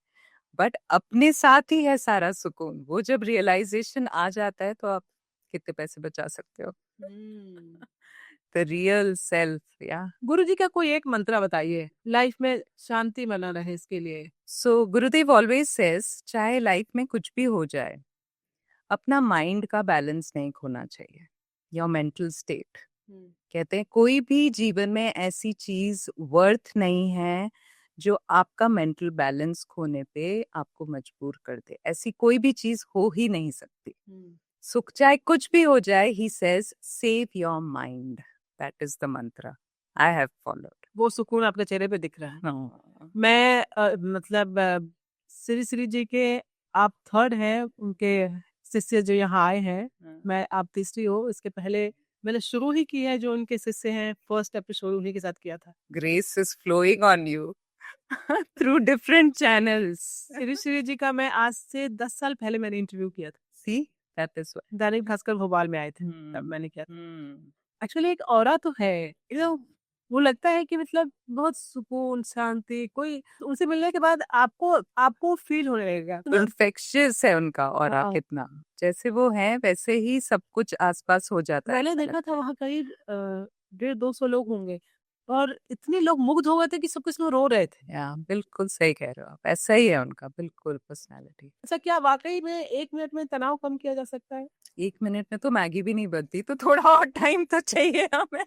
बट अपने साथ ही है सारा सुकून। वो जब रियलाइजेशन आ जाता है तो आप कितने पैसे बचा सकते हो। The real self. या गुरुजी का कोई एक मंत्र बताइए लाइफ में शांति बना रहे इसके लिए। सो गुरुदेव ऑलवेज सेज, चाहे लाइफ में कुछ भी हो जाए, अपना माइंड का बैलेंस नहीं खोना चाहिए, योर मेंटल स्टेट। कहते हैं कोई भी जीवन में ऐसी चीज वर्थ नहीं है जो आपका मेंटल बैलेंस खोने पे आपको मजबूर कर दे। ऐसी कोई भी चीज हो ही नहीं सकती। सुख चाहे कुछ भी हो जाए, he says save your mind. That is the मंत्र आई हैव फॉलोड। वो सुकून आपके चेहरे पे दिख रहा है। हाँ। मैं मतलब श्री श्री जी के आप थर्ड हैं, उनके शिष्य जो यहाँ आए हैं, मैं आप तीसरी हो। इसके पहले मैंने शुरू ही की है, जो उनके शिष्य हैं फर्स्ट एपिसोड उन्हीं के साथ किया था। Grace is flowing on you through different channels. Shri Shri ji का मैं आज से 10 साल पहले मैंने इंटरव्यू किया था। See that is Dainik Bhaskar Bhopal में आए थे, तब मैंने किया था। एक्चुअली एक ऑरा तो है, वो लगता है कि मतलब बहुत सुकून शांति, कोई उनसे मिलने के बाद आपको आपको फील होने लगेगा। इन्फेक्शियस है उनका और हाँ। कितना जैसे वो है वैसे ही सब कुछ आसपास हो जाता है। मैंने देखा था वहाँ करीब 150-200 लोग होंगे और इतने लोग मुग्ध हो गए थे कि सब कुछ में रो रहे थे। या बिल्कुल सही कह रहे हो आप, ऐसा ही है उनका बिल्कुल पर्सनालिटी। अच्छा, क्या वाकई में 1 मिनट में तनाव कम किया जा सकता है? 1 मिनट में तो मैगी भी नहीं बनती, तो थोड़ा और टाइम तो चाहिए हमें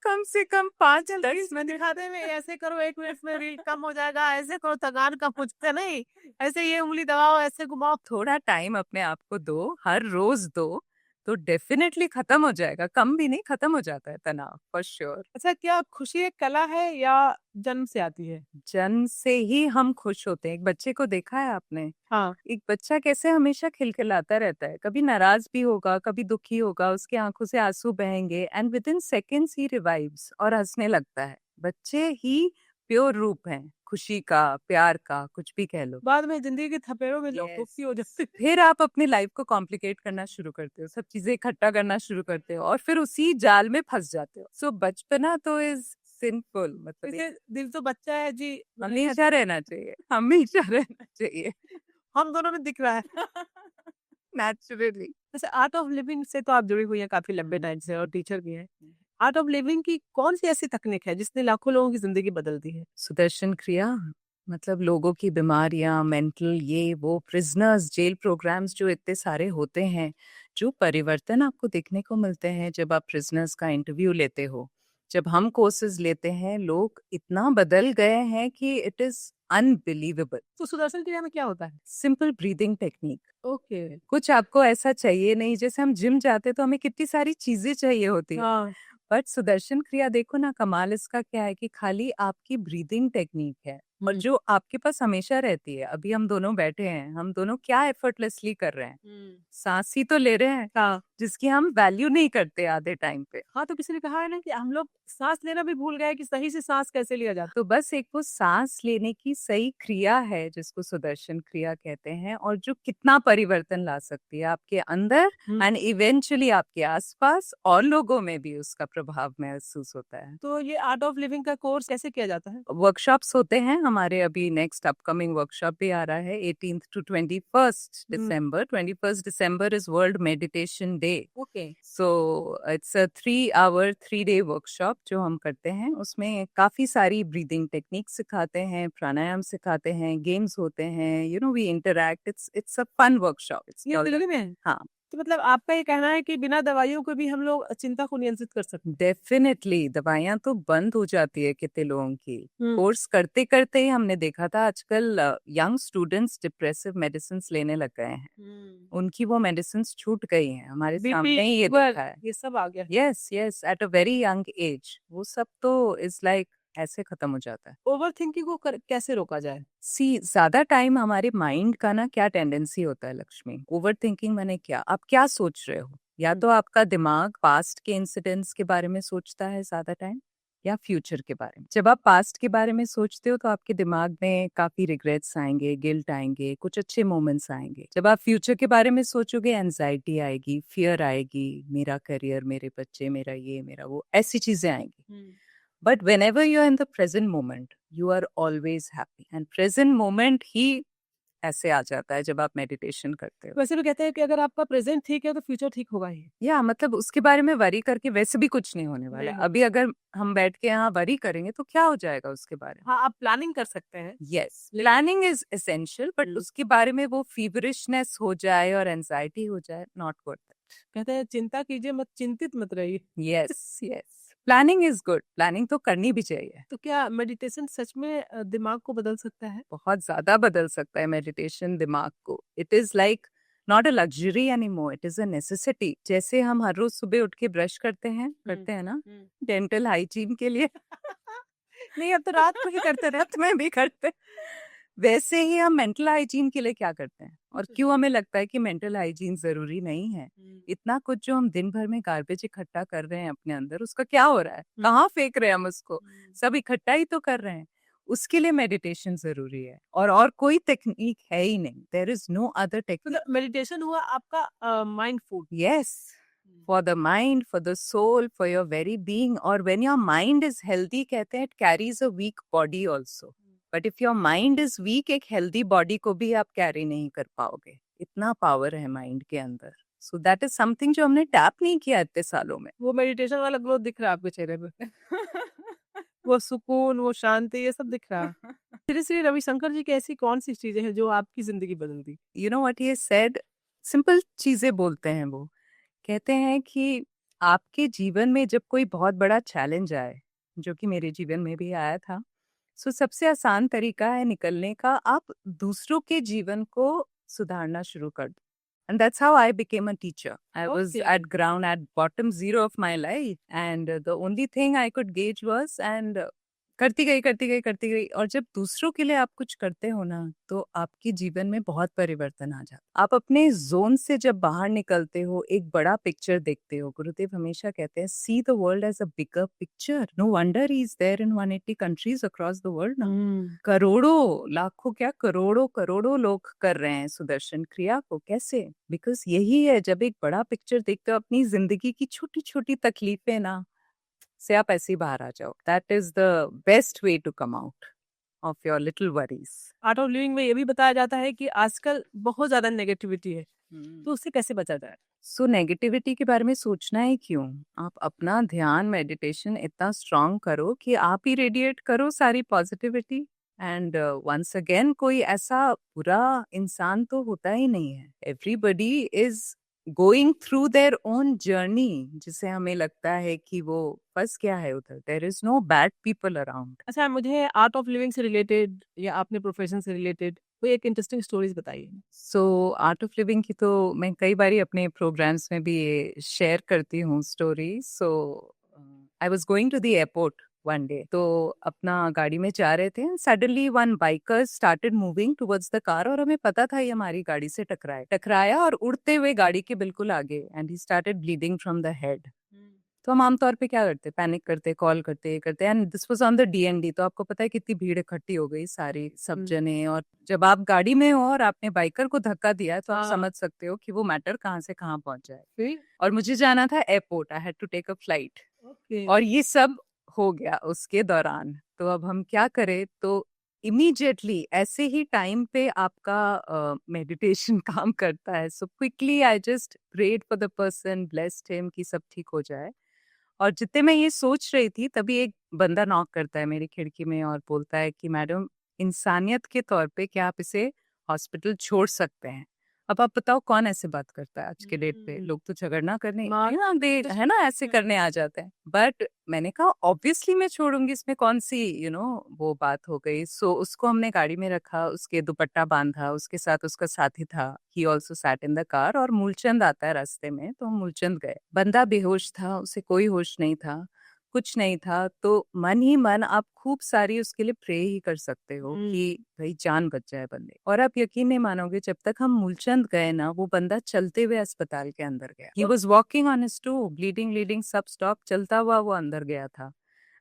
कम से कम 5-10 मैं दिखाते में ऐसे करो 1 मिनट में रील कम हो जाएगा, ऐसे करो थकान कम हो जाता नहीं, ऐसे ये उंगली दबाओ, ऐसे घुमाओ। थोड़ा टाइम अपने आप को दो, हर रोज दो, तो डेफिनेटली खत्म हो जाएगा। कम भी नहीं, खत्म हो जाता है तनाव फॉर श्योर। अच्छा, क्या खुशी एक कला है या जन्म से आती है? जन्म से ही हम खुश होते हैं। एक बच्चे को देखा है आपने? हाँ। एक बच्चा कैसे हमेशा खिलखिलाता रहता है, कभी नाराज भी होगा, कभी दुखी होगा, उसकी आंखों से आंसू बहेंगे एंड विद इन सेकेंड्स ही रिवाइव्स और हंसने लगता है। बच्चे ही प्योर रूप हैं खुशी का, प्यार का, कुछ भी कह लो। बाद में जिंदगी के थपेड़ों में Yes. दुखी हो जाते। फिर आप अपनी लाइफ को कॉम्प्लिकेट करना शुरू करते हो, सब चीजें इकट्ठा करना शुरू करते हो और फिर उसी जाल में फंस जाते हो। सो बचपना तो इज सिंपल, मतलब जैसे दिल तो बच्चा है जी, हमेशा रहना चाहिए, हमेशा रहना चाहिए। हम दोनों में दिख रहा है। नेचुरली। जैसे आर्ट ऑफ लिविंग से तो आप जुड़ी हुई हैं काफी लंबे टाइम से और टीचर भी हैं। आर्ट ऑफ लिविंग की कौन सी ऐसी तकनीक है जिसने लाखों लोगों की जिंदगी बदल दी है? सुदर्शन क्रिया, मतलब लोगों की बीमारियां, मेंटल ये वो, प्रिजनर्स, जेल प्रोग्राम्स जो इतने सारे होते हैं, जो परिवर्तन आपको देखने को मिलते हैं जब आप प्रिजनर्स का इंटरव्यू लेते हो, जब हम कोर्सेज लेते हैं, लोग इतना बदल गए हैं कि इट इज अनबिलीवेबल। तो सुदर्शन क्रिया में क्या होता है? Simple breathing technique. ओके। कुछ आपको ऐसा चाहिए नहीं, जैसे हम जिम जाते तो हमें कितनी सारी चीजें चाहिए होती है, हाँ। बट सुदर्शन क्रिया देखो ना, कमाल इसका क्या है कि खाली आपकी ब्रीदिंग टेक्निक है और जो आपके पास हमेशा रहती है। अभी हम दोनों बैठे हैं, हम दोनों क्या एफर्टलेसली कर रहे हैं, सांस ही तो ले रहे हैं, हाँ। जिसकी हम वैल्यू नहीं करते आधे टाइम पे। हाँ, तो किसी ने कहा है ना कि हम लोग सांस लेना भी भूल गए कि सही से सांस कैसे लिया जाता। तो बस एक वो सांस लेने की सही क्रिया है जिसको सुदर्शन क्रिया कहते हैं, और जो कितना परिवर्तन ला सकती है आपके अंदर एंड इवेंचुअली आपके आसपास और लोगों में भी उसका प्रभाव महसूस होता है। तो ये आर्ट ऑफ लिविंग का कोर्स कैसे किया जाता है? वर्कशॉप्स होते हैं हमारे, अभी नेक्स्ट अपकमिंग वर्कशॉप भी आ रहा है 18th to 21st December। 21st December is world meditation day. Okay. So it's a 3 hour 3 day workshop जो हम करते हैं। उसमें काफी सारी ब्रीदिंग टेक्निक सिखाते हैं, प्राणायाम सिखाते हैं, गेम्स होते हैं, we interact. It's a fun workshop. ये दिल्ली में है? हाँ। तो मतलब आपका ये कहना है कि बिना दवाइयों को भी हम लोग चिंता को नियंत्रित कर सकते हैं? डेफिनेटली। दवाइयां तो बंद हो जाती है कितने लोगों की। कोर्स करते करते ही हमने देखा था आजकल यंग स्टूडेंट्स डिप्रेसिव मेडिसिन लेने लग गए हैं, उनकी वो मेडिसिन छूट गई हैं, हमारे सामने ही ये देखा है। ये सब आ गया। Yes yes, at a very young age वो सब तो इज लाइक ऐसे खत्म हो जाता है। ओवर थिंकिंग को कैसे रोका जाए? सी, ज्यादा टाइम हमारे माइंड का ना क्या टेंडेंसी होता है लक्ष्मी, ओवर थिंकिंग माने क्या, आप क्या सोच रहे हो? या तो आपका दिमाग पास्ट के इंसिडेंट्स के बारे में सोचता है ज्यादा टाइम, या फ्यूचर के बारे में। जब आप पास्ट के बारे में सोचते हो तो आपके दिमाग में काफी रिग्रेट्स आएंगे, गिल्ट आएंगे, कुछ अच्छे मोमेंट्स आएंगे। जब आप फ्यूचर के बारे में सोचोगे एंजाइटी आएगी, फियर आएगी, मेरा करियर, मेरे बच्चे, मेरा ये, मेरा वो, ऐसी चीजें आएंगी। But whenever you are in the present moment you are always happy, and present moment ही ऐसे आ जाता है जब आप मेडिटेशन करते हो। वैसे भी कहते हैं कि अगर आपका प्रेजेंट ठीक है तो फ्यूचर ठीक होगा ही। या मतलब उसके बारे में वरी करके वैसे भी कुछ नहीं होने वाला नहीं है। होगा। अभी अगर हम बैठ के यहाँ वरी करेंगे तो क्या हो जाएगा उसके बारे में। हाँ, आप प्लानिंग कर सकते हैं। Yes, planning is essential, but उसके बारे में वो फीवरिशनेस हो जाए और एंजाइटी हो जाए, नॉट वर्थ इट। कहते हैं चिंता कीजिए मत, चिंतित मत रहिए। Yes yes, planning is good, planning तो करनी भी चाहिए। तो क्या मेडिटेशन सच में दिमाग को बदल सकता है? बहुत ज्यादा बदल सकता है मेडिटेशन दिमाग को। It is like not a luxury anymore, it is a necessity. जैसे हम हर रोज सुबह उठ के ब्रश करते हैं ना, डेंटल हाइजीन के लिए नहीं, अब तो रात को ही करते रात में भी करते, वैसे ही हम मेंटल हाइजीन के लिए क्या करते हैं, और क्यों हमें लगता है कि मेंटल हाइजीन जरूरी नहीं है। इतना कुछ जो हम दिन भर में गार्बेज इकट्ठा कर रहे हैं अपने अंदर, उसका क्या हो रहा है, कहाँ फेंक रहे हैं हम उसको, सब इकट्ठा ही तो कर रहे हैं। उसके लिए मेडिटेशन जरूरी है, और कोई टेक्निक है ही नहीं, there is no other technique. मतलब मेडिटेशन हुआ आपका mind food. Yes, for the mind, for the soul, for your very being. और when your mind is healthy, कहते हैं it carries a weak body also. But if your mind is weak, एक healthy body को भी आप carry नहीं कर पाओगे। इतना power है mind के अंदर। So that is something जो हमने tap नहीं किया इतने सालों में। वो मेडिटेशन वाला ग्लो दिख रहा है आपके चेहरे पे। वो सुकून, वो शांति, ये सब दिख रहा है। श्री श्री रविशंकर जी की ऐसी कौन सी चीजें हैं जो आपकी जिंदगी बदल दी? You know what he has said? Simple चीजें बोलते हैं वो। कहते हैं कि आपके जीवन में जब कोई बहुत बड़ा चैलेंज आए, जो कि मेरे जीवन में भी आया था, सो सबसे आसान तरीका है निकलने का, आप दूसरों के जीवन को सुधारना शुरू कर दो। And that's how I became a teacher. I was Okay. at ground, at bottom zero of my life, and the only thing I could gauge was, and करती गई, और जब दूसरों के लिए आप कुछ करते हो ना, तो आपके जीवन में बहुत परिवर्तन आ जाता। आप अपने जोन से जब बाहर निकलते हो, एक बड़ा पिक्चर देखते हो। गुरुदेव हमेशा कहते हैं, see the world as a bigger picture. No wonder he is there in 180 countries across the world ना। करोड़ों, लाखों क्या, करोड़ों लोग कर रहे हैं सुदर्शन क्रिया को। कैसे? बिकॉज यही है, जब एक बड़ा पिक्चर देखते हो, अपनी जिंदगी की छोटी छोटी तकलीफें ना से आप ऐसे ही बाहर आ जाओ। That is the best way to come out of your little worries. Art of Living में ये भी बताया जाता है कि आजकल बहुत ज्यादा नेगेटिविटी है, तो उससे कैसे बचा जाए? सो नेगेटिविटी के बारे में सोचना ही क्यों? आप अपना ध्यान, मेडिटेशन इतना स्ट्रांग करो कि आप ही रेडिएट करो सारी पॉजिटिविटी। एंड वंस अगेन, कोई ऐसा बुरा इंसान तो होता ही नहीं है। Everybody is going through their own journey, जिसे हमें लगता है कि वो फंस गया है उधर। There is no bad people around. अच्छा, मुझे आर्ट ऑफ लिविंग से रिलेटेड या अपने प्रोफेशन से रिलेटेड कोई एक इंटरेस्टिंग स्टोरीज बताइए। सो आर्ट ऑफ लिविंग की तो मैं कई बारी अपने प्रोग्राम्स में भी शेयर करती हूँ story. So I was going to the airport one day, तो अपना गाड़ी में जा रहे थे, suddenly one biker started moving towards the car, और हमें पता था ये हमारी गाड़ी से टकराया और उड़ते हुए गाड़ी के बिल्कुल आगे, and he started bleeding from the head. तो हम आमतौर पे क्या करते, पैनिक करते, कॉल करते and this was on the DND. तो आपको पता है कितनी भीड़ इकट्ठी हो गई, सारी सब जने, और जब आप गाड़ी में हो और आपने बाइकर को धक्का दिया है, तो आप समझ सकते हो कि वो मैटर कहाँ से कहाँ पहुंच जाए। और मुझे जाना था airport, I had to take a flight, और ये सब हो गया उसके दौरान। तो अब हम क्या करें? तो इमीडिएटली ऐसे ही टाइम पे आपका मेडिटेशन काम करता है। So quickly I just prayed for the person, blessed him कि सब ठीक हो जाए। और जितने मैं ये सोच रही थी, तभी एक बंदा नॉक करता है मेरी खिड़की में और बोलता है कि मैडम, इंसानियत के तौर पे क्या आप इसे हॉस्पिटल छोड़ सकते हैं? अब आप बताओ कौन ऐसे बात करता है आज के डेट पे? लोग तो झगड़ना करने है ना ऐसे करने आ जाते हैं। बट मैंने कहा ऑब्वियसली मैं छोड़ूंगी, इसमें कौन सी वो बात हो गई। सो उसको हमने गाड़ी में रखा, उसके दुपट्टा बांधा, उसके साथ उसका साथी था, he also sat in the car, और मूलचंद आता है रास्ते में, तो हम मूलचंद गए। बंदा बेहोश था, उसे कोई होश नहीं था, कुछ नहीं था। तो मन ही मन आप खूब सारी उसके लिए प्रे ही कर सकते हो कि भाई जान बच जाए बंदे। और आप यकीन नहीं मानोगे, जब तक हम मूलचंद गए ना, वो बंदा चलते हुए अस्पताल के अंदर गया। He was walking on his two, bleeding सब स्टॉप, चलता हुआ वो अंदर गया था।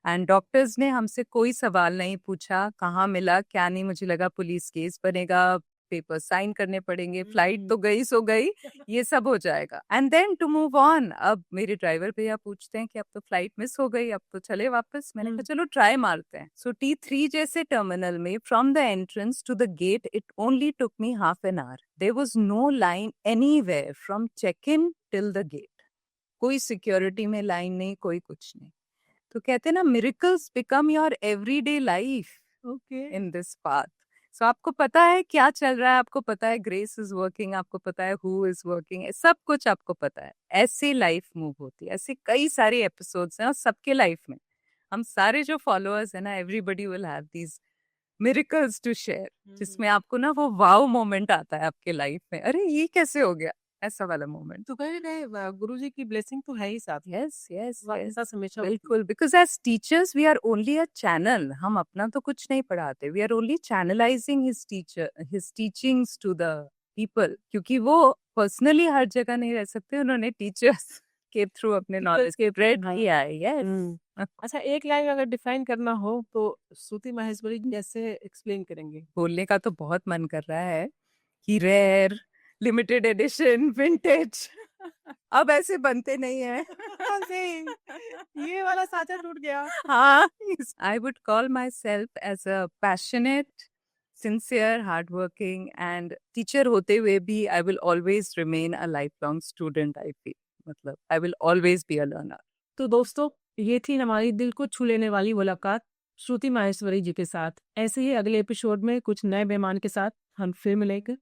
एंड डॉक्टर्स ने हमसे कोई सवाल नहीं पूछा, कहाँ मिला क्या नहीं। मुझे लगा पुलिस केस बनेगा, पेपर साइन करने पड़ेंगे, फ्लाइट तो गई सो गई, ये सब हो जाएगा। And then to move on, अब मेरे ड्राइवर भैया पूछते हैं कि अब तो फ्लाइट मिस हो गई, अब तो चले वापस। मैंने कहा चलो ट्राई मारते हैं। सो T3 जैसे टर्मिनल में from the entrance to the gate it only took me half an hour. There was no line anywhere from check in till the gate. कोई सिक्योरिटी में लाइन नहीं, कोई कुछ नहीं। तो कहते हैं ना, miracles become your everyday life in this path. So आपको पता है क्या चल रहा है, आपको पता है ग्रेस इज वर्किंग, आपको पता है हु इज वर्किंग, सब कुछ आपको पता है। ऐसे लाइफ मूव होती है। ऐसे कई सारे एपिसोड्स हैं और सबके लाइफ में, हम सारे जो फॉलोअर्स हैं ना, everybody will have these miracles to share, जिसमें आपको ना वो वाओ मोमेंट आता है आपके लाइफ में, अरे ये कैसे हो गया, ऐसा वाला मोमेंट। तो कहीं ना कहीं गुरुजी की ब्लेसिंग तो है ही साथ। यस यस आपके साथ हमेशा बिल्कुल, because as teachers we are only a channel. हम अपना तो कुछ नहीं पढ़ाते, we are only channelizing his teachings to the people, क्योंकि वो पर्सनली हर जगह नहीं रह सकते, उन्होंने टीचर्स के थ्रू अपने नॉलेज के ब्रेड किया है। यस। अच्छा, एक लाइन अगर डिफाइन करना हो तो श्रुति माहेश्वरी कैसे एक्सप्लेन करेंगे? बोलने का तो बहुत मन कर रहा है कि रेयर, लिमिटेड एडिशन, विंटेज अब ऐसे बनते नहीं है। ये वाला साचा टूट गया। हाँ, I would call myself as a passionate, sincere, hardworking and teacher होते हुए भी I will always remain a lifelong student, I feel। मतलब I will always be a learner। तो दोस्तों, ये थी हमारी दिल को छू लेने वाली मुलाकात श्रुति माहेश्वरी जी के साथ। ऐसे ही अगले एपिसोड में कुछ नए मेहमान के साथ हम फिर मिलेंगे।